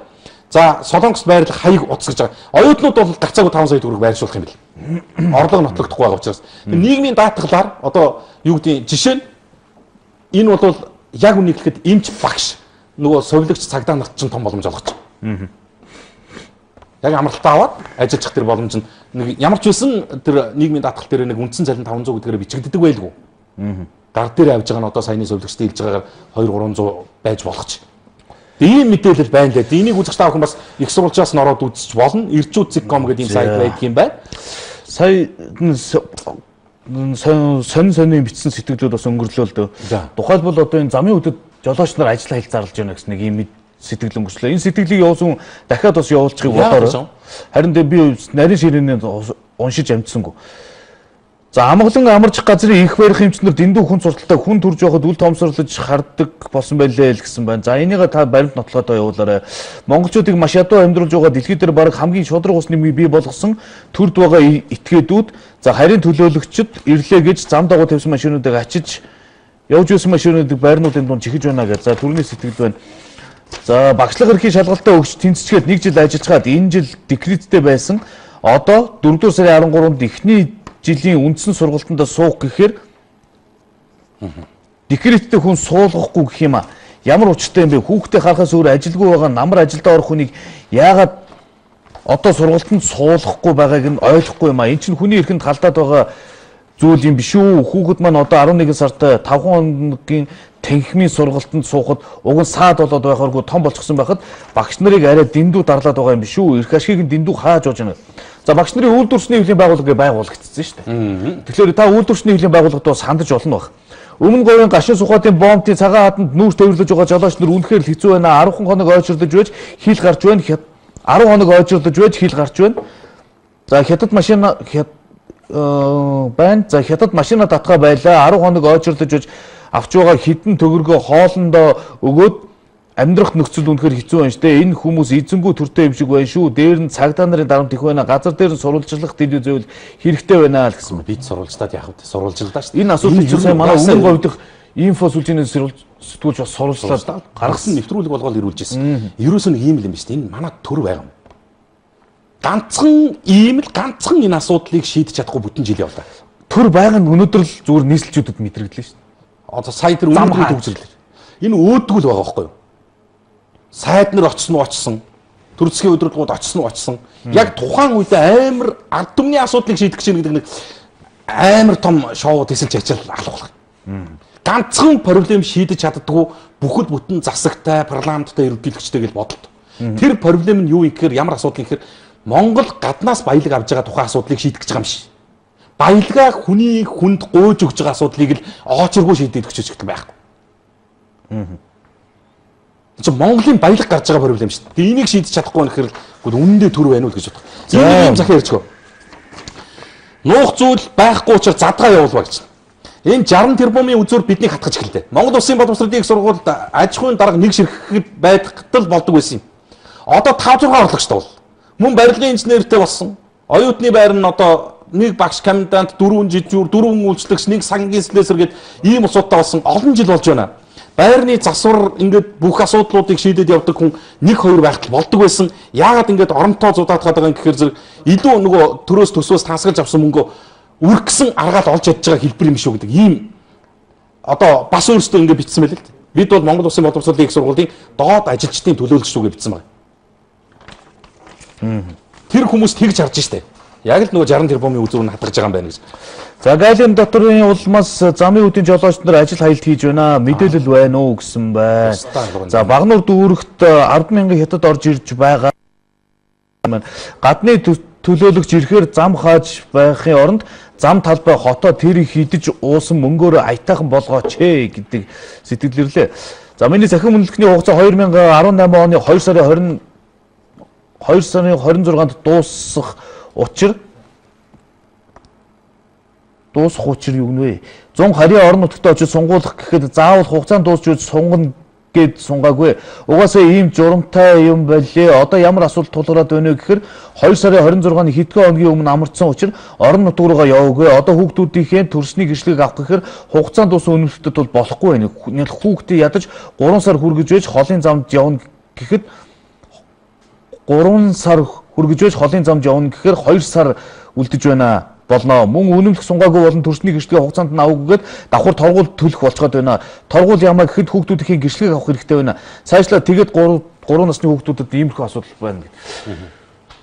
За Солонгост байрлах хаяг утас гэж байгаа. Оюутнууд бол гацаагүй 5 сая төгрөг байршуулах юм бэл. Орлого нотлогдохгүй байгаа учраас. Нийгмийн даатгалаар одоо юу гэдэг жишээ нь энэ бол яг үнийг хэлэхэд эмч багш нөгөө совилогч цагдаа нарт чинь том боломж олгож байгаа. Яг амралтаа аваад ажиллах тэр боломж нь нэг ямар ч байсан тэр нийгмийн даатгал дээр нэг үндсэн цалин 500 гэдгээр бичигддэг байлгүй. Гар дээр авж байгаа нь одоо саяны совилогчтой хэлж байгаагаар 200-300 байж болох ч. Ийм мэдээлэл байна лээ. Энийг үзэж та бүхэн бас их сурвалжаас нь ороод үзэж болно. Ирчүүд.com гэдэг ийм сайт байдаг юм байна. Сая сонин бичсэн сэтгэлүүд бас өнгөрлөө л дөө. Тухайлбал одоо энэ замын үдэд жолооч нар ажиллаа хэл зарлаж байна гэсэн нэг ийм сэтгэл өнгөрчлөө. Энэ сэтгэлийг явуулсан дахиад бас явуулчихыг бодоорой. Харин би нарийн ширээний уншиж амжсангүй. За амгалан амарч газрын их барих эмчнэр дэндүү хүн сурталтай хүн төрж явахад үл томсорлож хардаг болсон байлээ л гэсэн байна. За энийг та баримт нотлохоо явуулаарай. Монголчуудыг маш ядуу амьдруулж байгаа дэлхий дээр баг хамгийн шудраг ус нэмийг бий болгосон төрд байгаа этгээдүүд за харийн төлөөлөгчд ирлээ гэж зам дагуу тавьсан машинуудыг ачиж явж байсан машинуудыг байрнуудын дунд чихэж байна гэж. За түрүүний сэтгэл байна. За багшлах эрхийн шалгалтаа өгч тэнцчгээд нэг жил ажиллахад энэ жил декреттэй байсан. Одоо 4 сарын 13-нд эхний жилийн үндсэн сургалтанд суух гэхээр декреттэй хүн суулгахгүй гэх юм а. Ямар учиртай юм бэ? Хүүхдээ харахаас өөр ажилгүй байгаа намар ажилдаа орох хүнийг яагаад одоо сургалтанд суулгахгүй байгааг нь ойлгохгүй юм а. Энд чинь хүний эрхэнд халдаад байгаа зүйл юм биш үү? Хүүхэд маань одоо 11 сартай 5 хоногийн танхимын сургалтанд суухад уг нь саад болоод байхааргүй том болчихсон байхад багш нарыг арай дэндүү дарлаад байгаа юм биш үү? Эрх ашгийг нь дэндүү хааж ууж байна. За багш нарын үйлдвэрчний хөвлийн байгууллага байгуулагдсан шүү дээ. Тэгэхээр та үйлдвэрчний хөвлийн байгууллагад сандаж болно баг. Өмнө говийн гашин сухатын бомбын цагаан хатанд нүүр төвөрлөж байгаа жолооч нар үнэхээр л хэцүү байна. 10 хоног ойчирдож байж хил гарч байна. 10 хоног ойчирдож байж хил гарч байна. За хятад машина байна. За хятад машина татгаа байлаа. 10 хоног ойчирдож байж авч байгаа хідэн төгөргөө хоолндоо өгөөд амьдрах нөхцөл үнэхээр хэцүү байна штэ. Энэ хүмүүс эзэнгүй төртэй юм шиг байна шүү. Дээр нь цагдаа нарын дарамт их байна. Газар дээр нь сурвалжлах дэлгүү зөвл хэрэгтэй байна л гэсэн. Бид сурвалжтаад яах вэ? Сурвалжлаа штэ. Энэ асуудлыг юу сайн манай өмнө говьдох инфо сүлжээний сэтгүүлч бас сурвалжлаад гаргасан нэвтрүүлэг болгоод ирүүлж ирсэн. Ерөөс нь ийм л юм ба штэ. Энэ манай төр байгаа юм. Ганцхан ийм л ганцхан энэ асуудлыг шийдэж чадахгүй бүтэн жил явлаа. Төр байгаа нь өнөөдөр л зүгээр нийслэлчүүдэд мэдрэгдлээ штэ. Одоо сая тэр өнөөдрийн төгсрлээ. Энэ өөдгөл байгаа байхгүй юу? Сайд нар очсон. Төр засгийн удирдлагууд очсон. Яг тухайн үед амар ард түмний асуудлыг шийдэх чинь гэдэг нэг амар том шоу тэсэлж ячаал алхах. Ганцхан проблем шийдэж чаддгүй бүхэл бүтэн засагтай, парламенттай, ерөнхийлөгчтэй гэж бодолт. Тэр проблем нь юу юм гэхээр ямар асуудал юм гэхээр Монгол гаднаас баялаг авж байгаа тухайн асуудлыг шийдэх гэж байгаа юм шиг. Баялгаа хүний хүнд гуйж өгч байгаа асуудлыг л оочиргүй шийдэж өгч байгаа байхгүй. Чи Монголын баялаг гарч байгаа проблем шүү дээ. Энийг шийдэж чадахгүй нэхэр үнэндээ төр байна уу гэж бодох. Тийм захиа ярьчих. Нуух зүйл байхгүй учраас задгаа явуулва гэж. Энэ 60 тэрбумын үзүүр биднийг хатгаж эхэллээ. Монгол Улсын боловсролын их сургуульд аж ахуйн дарга нэг ширхэхэд байдгатал болдог байсан юм. Одоо 5-6 орлогчтой бол. Мөн барилгын инженертэй болсон. Оюутны байр нь одоо нэг багш комендант, 4 жижүүр, 4 үйлчлэгч, нэг сангийн слесэр гээд ийм усуудтай болсон олон жил болж байна. Байрны засвар ингээд бүх асуудлуудыг шийдээд явдаг хүн 1-2 байхад болдог байсан. Яагаад ингээд оронтой зудаатгаад байгаа юм гэхээр зэрэг илүү нөгөө төрөөс төсвөөс тасгалж авсан мөнгөө үргэсэн аргаал олж чадж байгаа хэлбэр юм шүү гэдэг. Ийм одоо бас өөрсдөө ингээд бичсэн байл л дээ. Бид бол Монгол Улсын боловсролын их сургуулийн доод ажилчдын төлөөлөгч шүү гэж бичсэн байна. Тэр хүмүүс тэгж харж штэ. Яг л нөгөө 60 тэрбумын үзүүр нь хадгаж байгаа юм байна гэж. За гайлын доторын улмаас замын үдийн жолооч нар ажил хаялт хийж байна. Мэдээлэл байна уу гэсэн байна. За Багнуур дүүрэгт 10,000 хятад орж ирж байгаа. Гадны төлөөлөгч ирэхээр зам хааж байхын оронд зам талбай хотоо тэр хидэж уусан мөнгөөр аятайхан болгооч гэдэг сэтгэл ирлээ. За миний захин үнэлэхний хугацаа 2018 оны 2 сарын 26-нд дуусах учир юу нэ? 120 орон нутагт очиж сунгуулах гэхэд заавал хугацаанд дуусч сунгана гэд сунгаагүй. Угаасаа ийм журамтай юм байлээ. Одоо ямар асуудал тулгараад байна вэ гэхээр 2 сарын 26-ны хэдхэн хоногийн өмнө амарчсан учраас орон нутг руугаа яваагүй. Одоо хүүхдүүдийнхээ төрсний гэрчлэгийг авах гэхээр хугацаанд дууссан үнэмшилтэд бол болохгүй байна. Хүүхдээ ядаж 3 сар хүргэж байж холын замд явна гэхэд 3 сар хүргэж байж холын замд явна гэхээр 2 сар үлдэж байна. Болно. Мөн үнэмлэх сунгаагүй болон төрсний гэрчлэгийн хугацаанд нь авахгүйгээд давхар торгуул төлөх болцоод байна. Торгуул ямаа гэхэд хүүхдүүдийн гэрчлэгийг авах хэрэгтэй байна. Цаашлаа тэгээд 3 насны хүүхдүүдэд иймэрхүү асуудал байна гэдэг.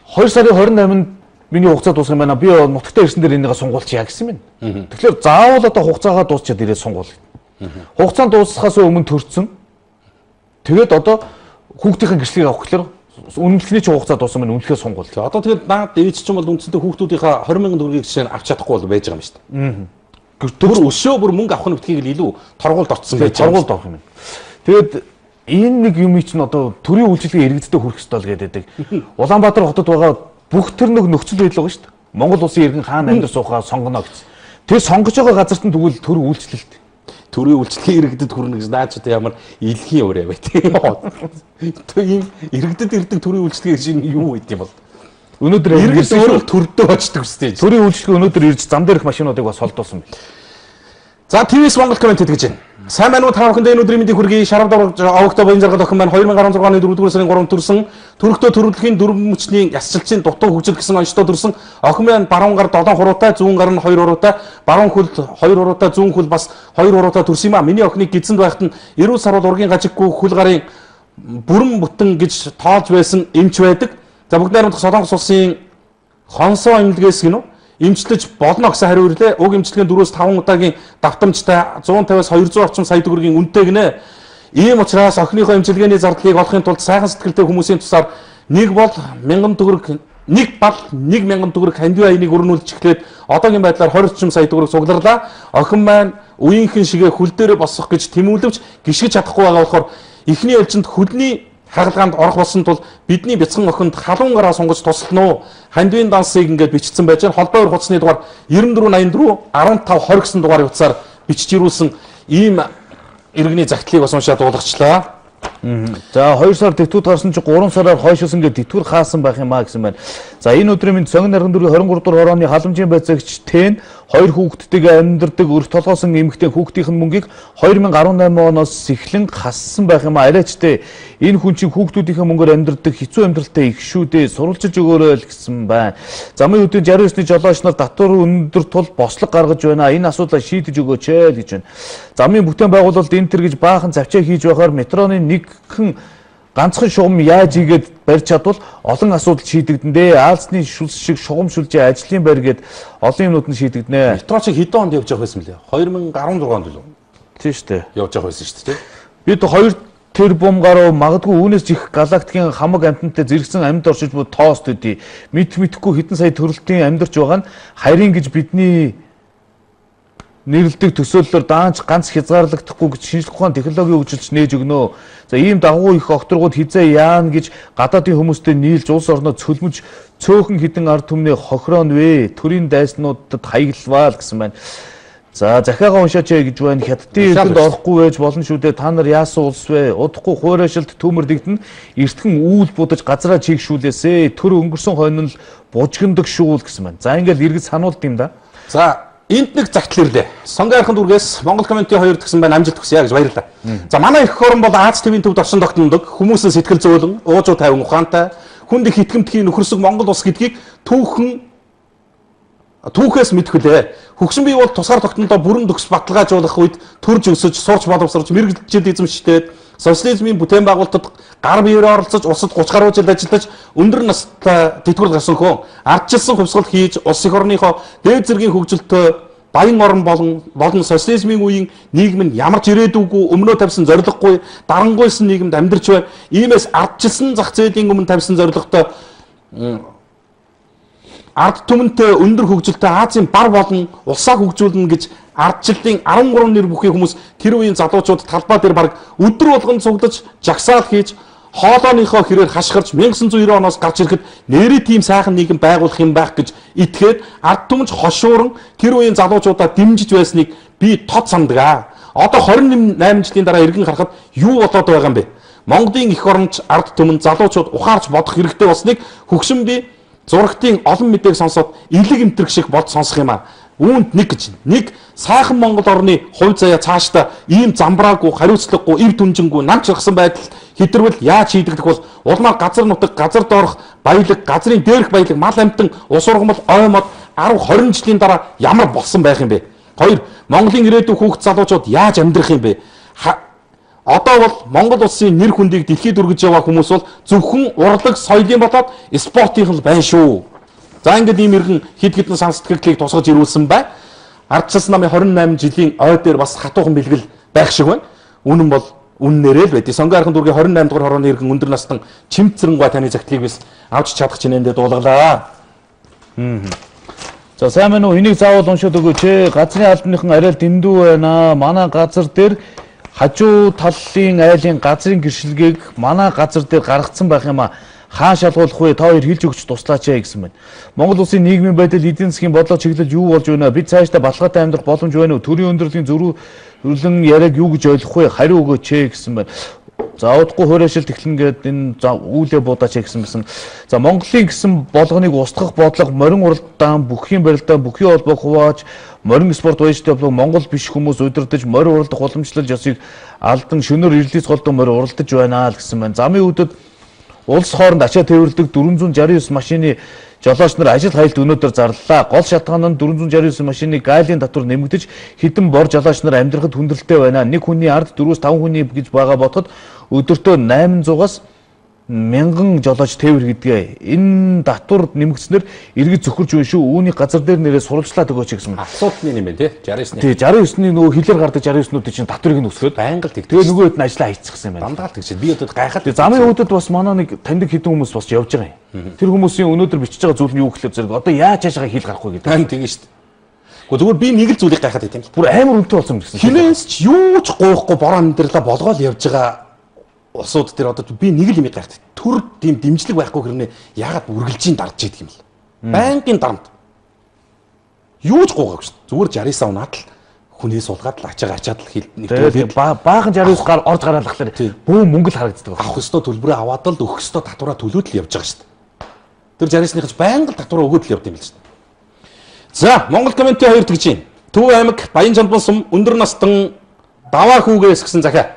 2 сарын 28-нд миний хугацаа дуусах юм байна. Би нутагтаа ирсэн дээр энийгээ сунгуулчих гэсэн юм. Тэгэхээр заавал одоо хугацаагаа дуусчаад ирээд сунгуул. Хугацаанд дуусахаас өмнө төрсөн. Тэгээд одоо хүүхдийн гэрчлэгийг авах гэхээр үнэмлэхний чинь хугацаа дууссан байна. Үнэлэхээ сунгуул. Одоо тэгээд наад ээж чинь бол үндсэндээ хүүхдүүдийнхээ 20,000 төгрөгийг жишээ нь авч чадахгүй бол байж байгаа юм шүү дээ. Тэр өшөө бүр мөнгө авах нь битгийг илүү торгуулд орцсон байж байгаа. Торгуулд орох юм. Тэгээд энэ нэг юм чинь одоо төрийн үйлчлэгээ иргэдтэй хүрэх ёстой л гэдэг. Улаанбаатар хотод байгаа бүх тэр нэг нөхцөл байдал байгаа шүү дээ. Монгол улсын иргэн хаана амьд суухаа сонгоно гэсэн. Тэр сонгож байгаа газарт нь тэгвэл төр үйлчлэлт. Төрийн үйлчлэгийн иргэдэд хүрнэ гэж наад ч ямар илгийн өрөө бай тийм. Ийм иргэдэд ирдэг төрийн үйлчлэгийн шиг юу байд юм бол. Өнөөдөр иргэд өөрөө төрдөө очдог үстэй. Төрийн үйлчлэгээ өнөөдөр ирж зам дээрх машинуудыг бас холдуулсан байна. За ТВС Монгол коммент гэж байна. Сайн байна уу та бүхэнд энэ өдрийн мэндийг хүргэе. Шарав авагта баян жаргал охин байна. 2016 оны 4-р сарын 3-нд төрсэн. Төрөхдөө төрөлхийн дөрвөн мөчний ясчилчийн дутуу хөгжил гэсэн онцтой төрсэн. Охин маань баруун гар 7 хуруутай, зүүн гар нь 2 хуруутай, баруун хөл 2 хуруутай, зүүн хөл бас 2 хуруутай төрсөн юм а. Миний охиныг гидсэнд байхад нь эрүүл сарвал ургийн гажиггүй хөл гарын бүрэн бүтэн гэж тоолж байсан эмч байдаг. За бүгд найрамдах Солонгос улсын хонсоо эмнэлгээс гинөө эмчлэж болно гэсэн хариу ирлээ. Уг эмчилгээний 4-5 удаагийн давтамжтай 150-аас 200 орчим сая төгрөгийн үнэтэй гинэ. Ийм учраас охиныхоо эмчилгээний зардлыг олохын тулд сайхан сэтгэлтэй хүмүүсийн тусаар нэг бол 1000 төгрөг нэг бал 1000 төгрөг хандив аяныг өрнүүлж эхлээд одоогийн байдлаар 20 орчим сая төгрөг сугларлаа. Охин маань үеийнхэн шигээ хөл дээрээ босох гэж тэмүүлвч гიშгэж чадахгүй байгаа болохоор эхний ээлжинд хөлний хагалгаанд орох болсон тул бидний бяцхан охинд халуун гараа сунгаж тусална уу? Хандивын дансыг ингээд бичсэн байж байгаа. Холбоо өр хуцсны дугаар 9484 1520 гэсэн дугаарыг утсаар бичиж ирүүлсэн ийм иргэний загтлыг бас уншаад дуулгачлаа. За 2 сар тэтгэвд гарсан чи 3 сараар хойшилсан гэдэг тэтгэвэр хаасан байх юм аа гэсэн байна. За энэ өдрийн минь Цогн нарган дөрвийн 23 дугаар хорооны халамжийн байцаагч Тэн 2 хүүхэдтэйгээ амьдардаг өрх толгоосон эмэгтэй хүүхдийн мөнгийг 2018 оноос эхлэн хассан байх юм аа. Арайчтэй энэ хүн чинь хүүхдүүдийн мөнгөөр амьдардаг хэцүү амьдралтай их шүү дээ. Сурвалжилж өгөөрэй л гэсэн байна. Замын үдийн 69-ны жолооч нар татвар өндөр тул бослог гаргаж байна. Энэ асуудлаа шийдэж өгөөч л гэж байна. Замын бүтээн байгуулалт энэ төр гэж баахан завчаа хийж байхаар метроны нэгхэн ганцхан шугам яаж игээд барьж чадвал олон асуудал шийдэгдэнэ. Аалзны шүлс шиг шугам шүлжээ ажлын байр гээд олон юмнууд нь шийдэгдэнэ. Метро чи хэдэн онд явж байгаа байсан мөлий? 2016 онд л. Тийм шүү дээ. Явж байгаа байсан шүү дээ. Бид 2 тэрбум гаруй магадгүй үүнээс их галактикийн хамаг амьтантай зэрэгсэн амьд оршиж буй тоост үдий. Мэдхгүй хэдэн сая төрөлтийн амьдарч байгаа нь харин гэж бидний нэрлдэг төсөөллөөр даанч ганц хязгаарлагдахгүй гэж шинжлэх ухааны технологийн хөгжилч нээж өгнө. За ийм дагуу их огторгууд хизээ яана гэж гадаадын хүмүүстэй нийлж улс орноо цөлмөж цөөхөн хідэн ард түмний хохирооно вэ. Төрийн дайснуудад хаяглаваа л гэсэн байна. За захиагаа уншаач гэж байна. Хятадын эрдэнд орохгүй байж болно шүү дээ. Та нар яасан улс вэ? Удахгүй хуурайшилт төмөр дэгдэн эртхэн үүл будаж газраа чийгшүүлээсэ. Төр өнгөрсөн хойно л бужигндаг шүү л гэсэн байна. За ингээл эргэж сануулд юм да. За энд нэг загтал ирлээ. Сонгойрхон дүргээс Монгол комментийн 2 гэсэн байна амжилт хүсье гэж баярлалаа. За манай их хорон бол Аз ТV-ийн төвд оршин тогтнодог, хүмүүсийн сэтгэл зөөлөн, уужуу тайван ухаантай, хүнд их итгэмтгий нөхөрсөг Монгол улс гэдгийг түүхээс мэдхүлээ. Хөгшин бий бол тусгаар тогтнолоо бүрэн төгс баталгаажуулах үед төрж өсөж, сурч боловсрож, мэрэгжил эзэмшдэг, социализмын бүтээн байгуулалтад гар биеэрээ оролцож, улсад 30 гаруй жил ажиллаж, өндөр настай тэтгэврт гарсан хүн ардчилсан хувьсгал хийж, улс их орныхоо дээд зэргийн хөгжилтөй баян орн болон социализмын үеийн нийгэм нь ямар ч ирээдүйгүй өмнөө тавьсан зорилгогүй дарангуйсан нийгэмд амьдарч байна. Иймээс ардчилсан зах зээлийн өмнө тавьсан зорилготой ард түмэнтэй өндөр хөгжилтэй Азийн бар болон улсаа хөгжүүлнэ гэж ардчлалын 13 нэр бүхий хүмүүс тэр үеийн залуучууд талбай дээр баг өдөр болгон цуглаж, жагсаал хийж, хоолойныхоо хэрээр хашгирч 1990 оноос гарч ирэхэд нэрээ тийм сайхан нийгэм байгуулах юм байх гэж итгээд ард түмэнч хошууран тэр үеийн залуучуудаа дэмжиж байсныг би тод сандаг. Одоо 28 жилийн дараа эргэн харахад юу болоод байгаа юм бэ? Монголын эх оронч ард түмэн залуучууд ухаарч бодох хэрэгтэй болсныг хөгшин би зурагтын олон мэдээг сонсоод илэг эмтрэг шиг бод сонсох юм аа. Үүнд нэг сайхан Монгол орны хувь заяа цаашдаа ийм замбраагүй, хариуцлагагүй, ив түнжингүй, нам чиргсан байдал хэдрвэл яаж шийдэгдэх бол улмаар газар нутаг, газар доорх баялаг, газрын дээрх баялаг, мал амтан, ус ургамал, оймод 10-20 жилийн дараа ямар болсон байх юм бэ? 2. Монголын ирээдүйн хүүхд залуучууд яаж амьдрах юм бэ? Одоо бол Монгол улсын нэр хүндийг дэлхийд өргөж яваа хүмүүс бол зөвхөн урлаг, соёлын болоод спортын л байна шүү. За ингээд ийм иргэн хэд хэдэн сан сэтгэлийг тусгаж ирүүлсэн бай. Ардчилсан намын 28 жилийн ой дээр бас хатуухан бэлгэл байх шиг байна. Үнэн бол үннээрээ л байдгийг. Сонгойрхон дүргийн 28 дугаар хорооны иргэн өндөр настан Чимцэрэнгуй таны загтлыг bis авч чадах чинээндээ дуулгалаа. За сайн мэн үү, энийг заавал уншаад өгөөч. Газрын албаныхан арай л дэндүү байна. Манай газар дээр хажуу талын айлын газрын гэршилгээг манай газар дээр гаргацсан байх юм а. Хаан шалгуулах вэ? Та хоёр хэлж өгч туслаач гэсэн байна. Монгол улсын нийгмийн байдал эдийн засгийн бодлого чиглэл юу болж байна? Бид цаашдаа баталгаатай амьдрах боломж байна уу? Төрийн өндөрлийн зөрүүлэн яриаг юу гэж ойлгох вэ? Хариу өгөөч гэсэн байна. За удахгүй хуурайшилт эхлэн гээд энэ үүлээ будаач гэсэн байсан. За Монголын гэсэн болгоныг устгах бодлого морин уралдаан, бүххийн барилдаан, бүхий холбоог хувааж, морин спорт баяжтай болов Монгол биш хүмүүс удирдах, морин уралдах уламжлал ёсыг алдан шөнөөр ирлиц голдон морин уралдаж байна л гэсэн байна. Замын үдэд улс хооронд ачаа тээвэрлэдэг 469 машины жолооч нар ажил хайлт өнөөдөр зарлаа. Гол шалтгаан нь 469 машины гайлын татвар нэмэгдэж хэдэн бор жолооч нар амьдрахад хүндрэлтэй байна. Нэг хүний ард 4-5 хүний гэж байгаа бодоход өдөртөө 800-аас мянган жолооч тээвэр гэдгээ энэ татвар нэмэгдснээр иргэд зөвхөрж байна шүү. Үүнийг газар дээр нэрээ сурвалжлаад өгөөч гэсэн. Асуудал нь юм байна тий 69-ний. Тий 69-ний нөгөө хилээр гардаг 69-нүүдийн чинь татварыг нь өсгөөд байнга л тэгдэг. Тэгээ нөгөө хэд нь ажиллаа хийчихсэн юм байна. Дандаа л тэгж. Би одоо гайхаад. Тэгээ замын өвдөд бас манай нэг таньдаг хэдэн хүмүүс бас явж байгаа юм. Тэр хүмүүсийн өнөөдөр бичиж байгаа зүйл нь юу гэхлээр зэрэг одоо яаж яашаага хил гарахгүй гэдэг. Тань тэгэн шүү дээ. Гэхдээ зүгээр би нэг л зүйлийг гайхаад байт юм. Бүр амар үнэтэй болсон юм гэсэн. Хинээс ч юу ч гоохгүй бороо амьдралаа болгоол явж байгаа усууд дээр одоо би нэг л юм гайхаад. Төр тийм дэмжлэг байхгүй хэрнээ яагаад үргэлжийн дарж идэг юм бол. Байнгын дарамт. Юу ч гоогагүй шүү. Зүгээр 69-аа унаад л хүнээс сулгаад л ачаад л хил нэвтрүүлээд баахан 69 гар орж гараад лахлаар бөө мөнгө л харагддаг. Авах ёстой төлбөрөө аваад л өгөх ёстой татвараа төлөөд л явж байгаа шүү. Тэр 69-ныхч байнга л татвараа өгөөд л явд юм л шүү. За, Монгол комментийн 2 тэгж байна. Төв аймаг Баян Чанбан сум өндөр настан даваа хүүгээс гэсэн захиа.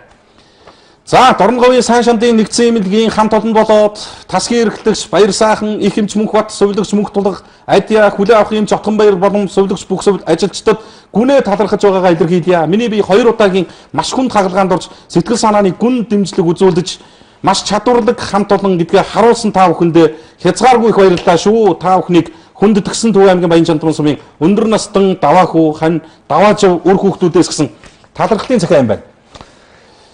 За, Дорнговын сайн шандын нэгдсэн эмнэлгийн хамт олон болоод тасгийн эрхлэгч Баяр сайхан их эмч мөнх бат сувилагч мөнх тулга адья хүлээ авах юм Чотгон баяр болон сувилагч бүх ажилчдад гүнээ талархаж байгаагаа илэрхийлье. Миний бие 2 удаагийн маш хүнд хагалгаанд орж сэтгэл санааны гүн дэмжлэг үзүүлж маш чадварлаг хамт олон гэдгээ харуулсан та бүхэндээ хязгааргүй их баярлалаа шүү. Та бүхнийг хүндэтгсэн Төв аймгийн Баян Чанбан сумын өндөр настан даваа хүү хань даваажав үр хүүхдүүдээс гэсэн талархлын захиа юм байна.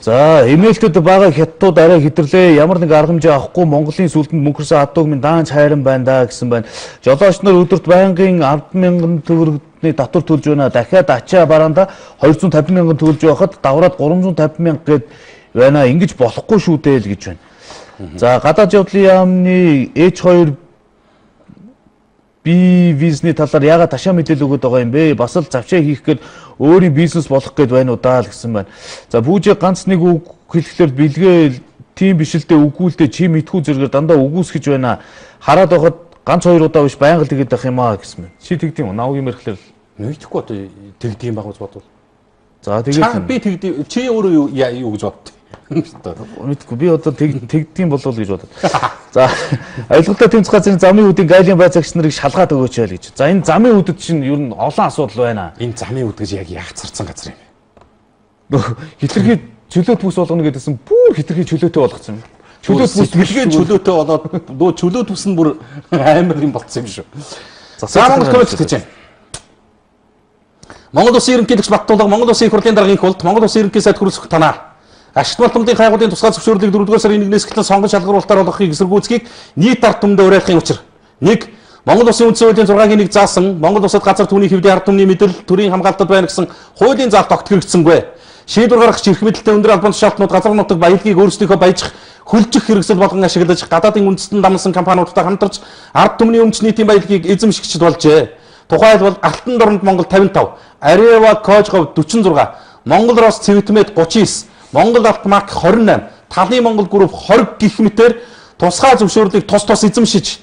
За, эмээлтүүд бага хятадууд арай хэдэрлээ. Ямар нэг арга хэмжээ авахгүй Монголын сүлдэнд мөнхөрсөн адууг минь даанч хайран байна да гэсэн байна. Жолооч нар өдөрт байнгын 10,000 төгрөгийн татвар төлж байна. Дахиад ачаа бараанда 250,000 төлж байхад давраад 350,000 гээд байна. Ингэж болохгүй шүү дээ л гэж байна. За, гадаад явдлын яамны H2 би визний талаар яагаад ташаа мэдээлэл өгöd байгаа юм бэ? Бас л завчаа хийх гээд өөрийн бизнес болох гээд байна уу даа л гэсэн байна. За бүүжээ ганц нэг үг хэлэхлээр бэлгээ тийм биш л дээ үгүүлдэ чи мэдхүү зэрэгээр дандаа үгүйсгэж байна. Хараад байхад ганц 2 удаа биш байнга л тэгээд байх юм аа гэсэн байна. Чи тэгдэм үү? Навгийн мэрхлэр Нэгдэхгүй одоо тэгдэм баг гэж бодвол. За тэгээд би тэгдэм чи өөрөө юу гэж боддог? Мэдгүй би одоо тэгдэм болов гэж бодод. За аялгалтай тэмцэх газрын замын үүдийн гайлын байцаагч нарыг шалгаад өгөөч яа гэж. За энэ замын үүдд чинь ер нь олон асуудал байна. Энэ замын үүд гэж яг яах зарцсан газар юм бэ? Хитрхи чөлөөт бүс болгоно гэдээсэн бүр хитрхи чөлөөтэй болгоцсон юм. Чөлөөт бүс гэлгээ чөлөөтэй болоод нөө чөлөөт бүс нь бүр амар юм болцсон юм шүү. За Монгол коммент гэж байна. Монгол Улсын ерөнхийлөгч Баттулга Монгол Улсын их хурлын даргын хувьд Монгол Улсын ерөнхий сайд хүрэлцэх танаа Ашигт малтмын хайгуудын тусгай зөвшөөрлийг 4-р сарын 1-ээс эхлэн сонгон шалгаруулалтаар олгохыг эсэргүүцгийг нийт ард түмэндээ уриалахын учир 1. Монгол Улсын үндсэн хуулийн 6-гийн 1 заасан Монгол Улсад газар түүний хэвлэлийн ард түмний мэдээлэл төрийн хамгаалтад байна гэсэн хуулийн заалт огт хэрэгжсэнгүй. Шийдвэр гаргах эрх мэдэлтэй өндөр албан тушаалтнууд газар нутаг баялагийг өөрсдийнхөө баяжих хүлжих хэрэгсэл болгон ашиглаж гадаадын үндэстэн дамнасан компаниудтай хамтарч ард түмний өмч нийтийн баялагийг эзэмшигчд болжээ. Тухайлбал Алтан дорнд Монгол 55, Арева Кожгов 46, Монгол Рос Цэвэтмэд 39, Монгол Алт Марк 28, Талын Монгол групп 20 гэх мэтээр тусгай зөвшөөрлийг тус эзэмшиж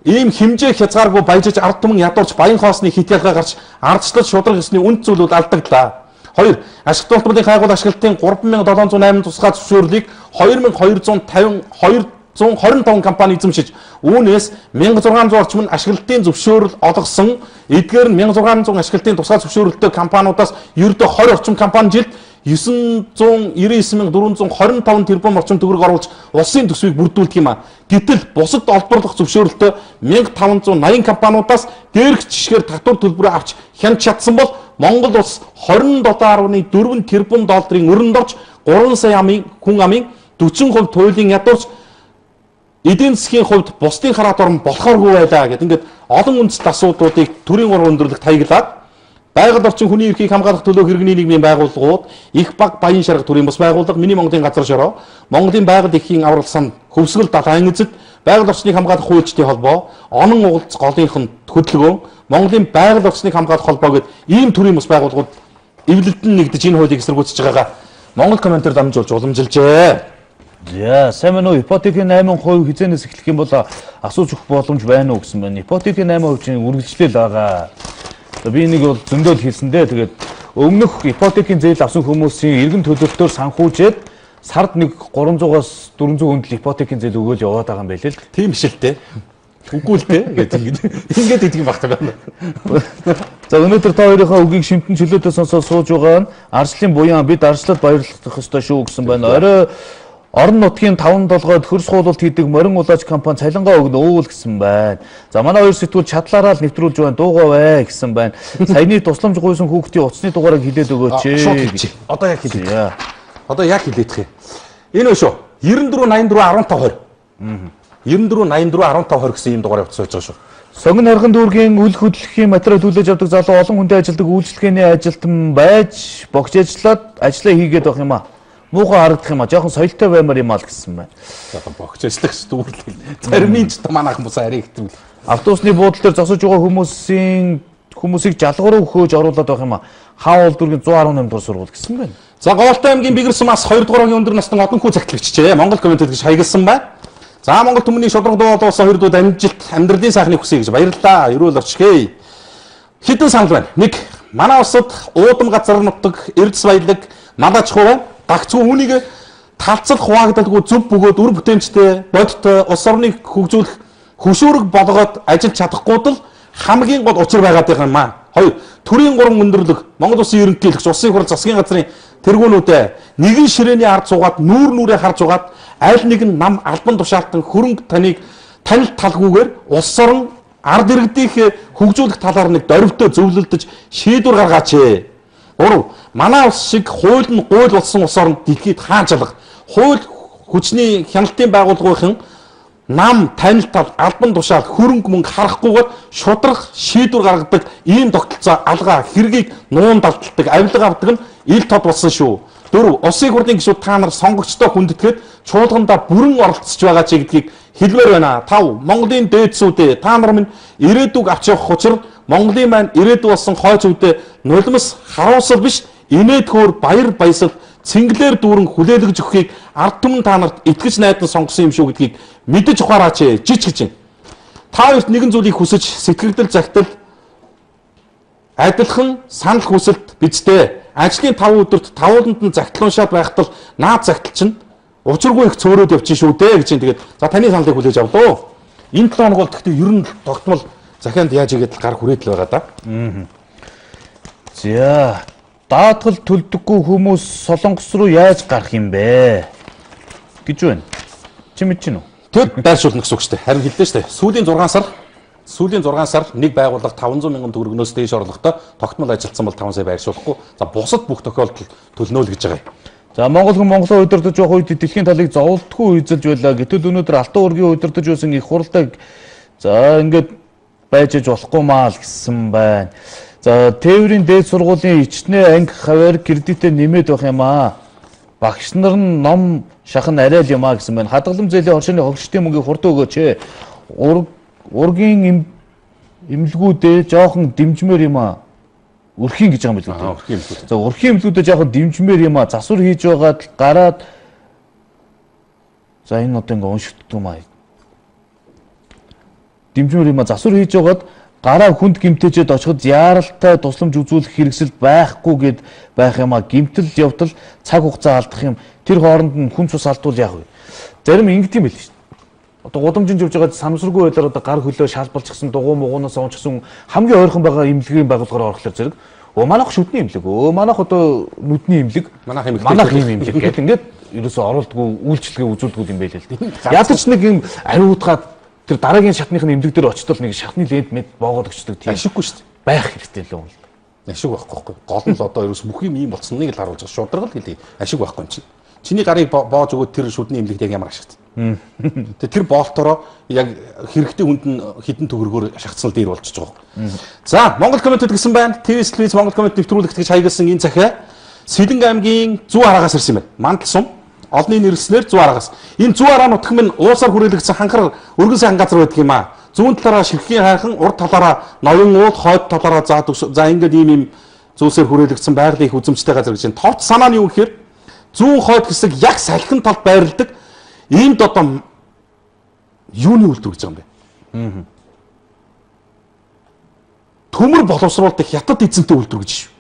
ийм хэмжээ хязгааргүй баяжиж ард түмэн ядуурч баян хоосны хит ялгаа гарч ардчлал шудраг ёсны үнд зүйлүүд алдаглаа. 2. Ашигт малтмын хайгуул ашиглалтын 3708 тусгай зөвшөөрлийг 2225 компани эзэмшиж үүнээс 1600 орчим нь ашиглалтын зөвшөөрөл олгосон. Эдгээр нь 1600 ашиглалтын тусгай зөвшөөрөлтөй компаниудаас ердөө 20 орчим компани жилд 999,425 тэрбум орчим төгрөг оруулж улсын төсвийг бүрдүүлдэг юм а. Гэтэл бусад олборлох зөвшөөрөлтөй 1580 компаниудаас дээрх жишгээр татвар төлбөрөө авч хянч чадсан бол Монгол улс 27.4 тэрбум долларын өрөнд орж 3 сая хүн амын 40% туйлын ядуурч эдийн засгийн хувьд бусдын хараат орн болохооргүй байлаа гэдэг. Ингээд олон үндэсний асуудлуудыг төрийн 3 өндөрлөгт хаяглаад байгаль орчин хүний эрхийг хамгаалах төлөө хэрэгний нийгмийн байгууллагууд их баг баян шарга төрийн бас байгууллага миний Монголын газар шороо Монголын байгаль эрхийн авралсан хөвсгөл далайн эзэд байгаль орчныг хамгаалах хуульчдын холбоо онон угалц голынхын хөдөлгөөн Монголын байгаль орчныг хамгаалах холбоо гэдэг ийм төрийн бас байгууллагууд эвлэлдэн нэгдэж энэ хуулийг эсэргүүцэж байгаагаа Монгол комментээр дамжуулж уламжилжээ. За, сайн байна уу? Ипотекийн 8% хизээнээс эхлэх юм бол асууж өгөх боломж байна уу гэсэн байна. Ипотекийн 8% чинь үргэлжлэл байгаа. Би нэг бол зөндөл хэлсэндээ тэгээд өмнөх ипотекийн зээл авсан хүмүүсийн эргэн төлөлтөөр санхүүжээд сард нэг 300-аас 400 хүнд ипотекийн зээл өгөөл яваад байгаа юм байл л. Тийм биш л дээ. Үгүй л дээ гэдэг ингээд идэх юм багтаа байна. За өнөөдөр та хоёрынхаа үгийг шимтэн чөлөөтэй сонсоод сууж байгаа нь арслын буян бид арслад баярлах ёстой шүү гэсэн байна. Орой орон нутгийн 5-7-д хөрс хуулалт хийдэг морин улаач компани цалингаа өгнө өвөл гэсэн байна. За манай хоёр сэтгүүл чадлаараа л нэвтрүүлж байна дуугавэ гэсэн байна. Саяны тусламж гуйсан хүүхдийн утасны дугаарыг хэлээд өгөөч. Одоо яг хэлээ. Одоо яг хэлээдэх юм. Энэ шүү. 94 84 15 20. 94 84 15 20 гэсэн ийм дугаар явуулж байгаа шүү. Согн хорхон дүүргийн үл хөдлөхийн материал хүлээж авдаг залуу олон хүндээ ажилдаг үйлчлэгээний ажилтан байж богж ажиллаад ажлаа хийгээд байх юм аа. Муухай харагдах юм аа. Жохон соёлтой баймар юм аа л гэсэн байна. Жохон богж ажиллах шүү дүүрлээ. Зарим нь ч манайх хүмүүс арай ихтэй. Автобусны буудлын дээр зогсож байгаа хүмүүсийг жалгуур өгөөж оруулаад байх юм аа. Хаан улдүргийн 118 дугаар сургууль гэсэн байна. За Гоолтой аймгийн Бигэрсмас 2 дугаар хогийн өндөр насны одон хүү захидлагчжээ. Монгол коммент гэж хаягдсан байна. За Монгол түмний шудраг дуу болсон хоёр дууд амжилт амьдралын сайхныг хүсье гэж баярлалаа. Ерөөл орчхээ. Хитэн санал байна. 1. Манай улсад уудам газар нутаг, эрдэс баялаг, малаж хуваа дагцгүй үүнийг талцах хуваагдалгүй зөв бөгөөд үр бүтээмжтэй, бодиттой улс орныг хөгжүүлэх хөшөөрөг болгоод ажиллаж чадахгүй тул хамгийн гол учир байгаад байгаа юм аа. 2. Төрийн 3 өндөрлөг Монгол улсын ерөнхийлөгч улсын хурал засгийн газрын тэргүүнүүдэд нэгэн ширээний ард суугаад нүрээ харж угаад аль нэгэн нам албан тушаалтан хөрөнгө танил талгүйгээр улс орон ард иргэдийн хөгжүүлэх талаар нэг дорвитой зөвлөлдөж шийдвэр гаргаач. 3. Манай улс шиг хууль нь гуйл болсон улс орнд дэлхийд хаан чалга хууль хүчний хяналтын байгууллагын нам танил тал албан тушаал хөрөнгө мөнгө харахгүйгээр шудрах шийдвэр гаргадаг ийм тогтолцоо алгаа хэргийг нуун далтдаг авилга авдаг нь ил тод болсон шүү. 4. Улсын хурлын гишүүд та нар сонгогчдоо хүндэтгээд чуулгандаа бүрэн оролцож байгаа ч гэдгийг хэлмээр байна. 5. Монголын дээдсүүдээ та нар минь ирээдүг авч явах учрал Монголын маань ирээдүг болсон хойц үедээ нулимс харуусал биш инээдхөөр баяр баясал цэнгэлээр дүүрэн хүлээлгэж өгөхийг ард түмэн та нарт итгэж найдан сонгосон юм шүү гэдгийг мэдэж ухаараач жиж гэж. Та хоёрт нэгэн зүйлийг хүсэж сэтгэгдэл загтал адилхан санал хүсэлт бидтэй. Ажлын 5 өдөрт тавууланд нь загтлуун шат байхтал наад загтал чинь учиргүй их цөөрөөд явчих шүү дээ гэж. Тэгээд за таны саналыг хүлээж авлаа. Энэ 7 хоног бол гэхдээ ер нь тогтмол захианд яаж игээд гар хүрээд л байгаа да. За даатгал төлдөггүй хүмүүс Солонгос руу яаж гарах юм бэ гэж байна. Чи мэдчихэв үү? Төд байршуулна гэсэн үг шүү дээ. Харин хэллээ шүү дээ. Сүүлийн 6 сар нэг байгууллага 500 мянган төгрөгнөөс дээш орлоготой тогтмол ажилтсан бол 5 сая байршуулахгүй. За бусад бүх тохиолдолд төлнө л гэж байгаа юм. За Монгол хүн Монголоо удирдах явах үед дэлхийн талыг зовлтгүй эзэлж байлаа. Гэтэл өнөөдөр Алтан уургийн удирдах байсан их хуралдааг за ингээд байж аж болохгүй маа л гэсэн байна. За тээврийн дээд сургуулийн ичнээ анги хавар кредитээ нэмээд байх юм аа. Багш нар нь ном шахан арай л юм аа гэсэн байна. Хадгалам зээлийн оршины хогчдын мөнгийг хурдан өгөөч. Ургийн эмнэлгүүдээ жоохон дэмжмээр юм аа. Өрхийн гэж байгаа юм билүү. Өрхийн эмнэлгүүд. За өрхийн эмнэлгүүдээ жоохон дэмжмээр юм аа. Засвар хийж байгаад гараад за энэ одоо ингээ уншигддаг юм аа. Дэмжмээр юм аа. Засвар хийж байгаад гараа хүнд гимтээчэд очиход яаралтай тусламж үзүүлэх хэрэгсэл байхгүй гэд байх юм аа. Гимтэл явтал цаг хугацаа алдах юм. Тэр хооронд нь хүн цус алдвал яах вэ? Зарим ингэдэг юм байл шүү дээ. Одоо гудамжинд явж байгаа санамсаргүй байдлаар одоо гар хөлөө шалбалчихсан дугуй муугнаас онцсон хамгийн ойрхон байгаа эмнэлгийн байгууллагаар орохлоор зэрэг манайх шүдний эмнэлэг манайх одоо нүдний эмнэлэг манайх юм эмнэлэг гэдэг ингээд ерөөсөө оруулдаггүй үйлчлэгээ үзүүлдэггүй юм байл л дээ. Ядаж нэг юм ариутгаад тэр дараагийн шатныхны эмнэлэг дээр очтол нэг шатны лент мэд боогод өчтдөг тийм ашиггүй шүү дээ. Байх хэрэгтэй л юм л. Ашиг байхгүй. Гол нь л одоо ерөөсөө бүх юм ийм болцсныг л харуулж байгаа. Шударгал хэлий. Ашиг байхгүй юм чинь. Чиний гарыг боож өгөөд тэр шүдний эмнэлэгт яг ямар ашигт. Тэгээ тэр боолтороо яг хэрэгтэй хүнд нь хідэн төгрөгөөр шахацсан л дээр болчихж байгаа. За Монгол комментэд гэсэн байна. ТV-с Монгол коммент нэвтрүүлэгт гэж хаягдсан энэ захиа Сэлэнг аймгийн зүүн аргаас ирсэн байна. Мандал сум олонний нэрслэр зүүн аргаас. Энэ зүүн араа нутаг минь уусаар хүрээлэгдсэн ханхар өргөн сайн газар байдаг юм аа. Зүүн талаараа ширхгийн хайхан, урд талаараа ноён уул, хойд талаараа за ингээд ийм зүйлсээр хүрээлэгдсэн байгалийн их үзэмжтэй газар гэж байна. Товч санаа нь юу гэхээр зүүн хойд хэсэг яг салхин талд байрладаг. Иймд одоо юуны үйлдвэр гэж байгаа юм бэ? Төмөр боловсруулдаг хятад эзэнтэй үйлдвэр гэж шүү.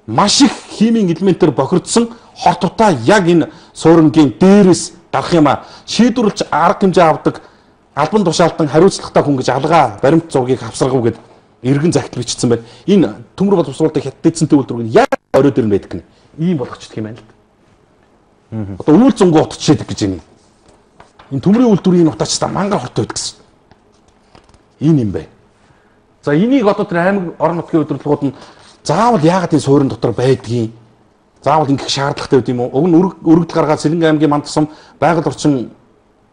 Маш их химийн элементээр бохирдсон хортотаа яг энэ суурингийн дээрээс гарах юм а. Шийдвэрлэж арга хэмжээ авдаг албан тушаалтан хариуцлагатай хүн гэж алгаа баримт зургийг авсаргав гэд эргэн загтал бичсэн байна. Энэ төмөр боловсруулдаг хятад эзэнтэй үйлдвэр нь яг орой дээр нь байдаг гэнэ. Ийм болгочихдаг юм байна л. Одоо үйл зөнгөө утчээд гэж байна. Энэ төмрийн үйлдвэрийн утаачтай мангар хортой байдаг гэсэн. Энэ юм бэ. За энийг одоо тэр аймаг орон нутгийн удирдлагууд нь заавал яагаад энэ суурин дотор байдгийг заавал ингэх шаардлагатай байд юм уу? Уг нь өргөдөл гаргаад Сэлэнгэ аймгийн манд тусам байгаль орчин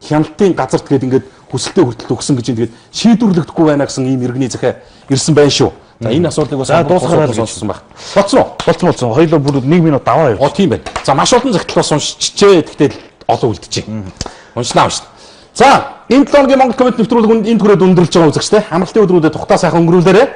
хяналтын газарт гээд ингээд хүсэлтэд хүртэл өгсөн гэж ингээд шийдвэрлэгдэхгүй байна гэсэн ийм иргэний захиа ирсэн байна шүү. За энэ асуудлыг бас дуусгараад сонссон баг. Болцсон. Хоёулаа бүр 1 минут даваа явж. Тийм байна. За маш олон захидал бас уншчихжээ. Тэгтэл олон үлдчихэ. Уншнаа. За энэ 7 өдрийн Монгол коммент нэвтрүүлэг энд хүрээд өндөрлж байгаа үзэгчтэй амралтын өдрүүдэд тухтаа сайхан өнгөрүүлээрэй.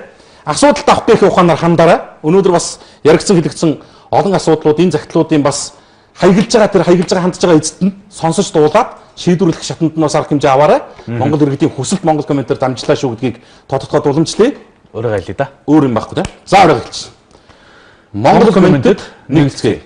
Асуудалд авах гэх ухаанаар хандаарай. Өнөөдөр бас яригдсан хэлэгдсэн олон асуудлууд энэ захидлуудын бас хандж байгаа эзэд нь сонсож дуулаад шийдвэрлэх шатанд нь бас арга хэмжээ аваарай. Монгол иргэдийн хүсэлт Монгол комментээр дамжлаа шүү гэдгийг тодтогдоход уламжлая. Өөрөө гайлаа да. Өөр юм байхгүй тийм. За орой гэлж. Монгол комментэд нэгэлцгээе.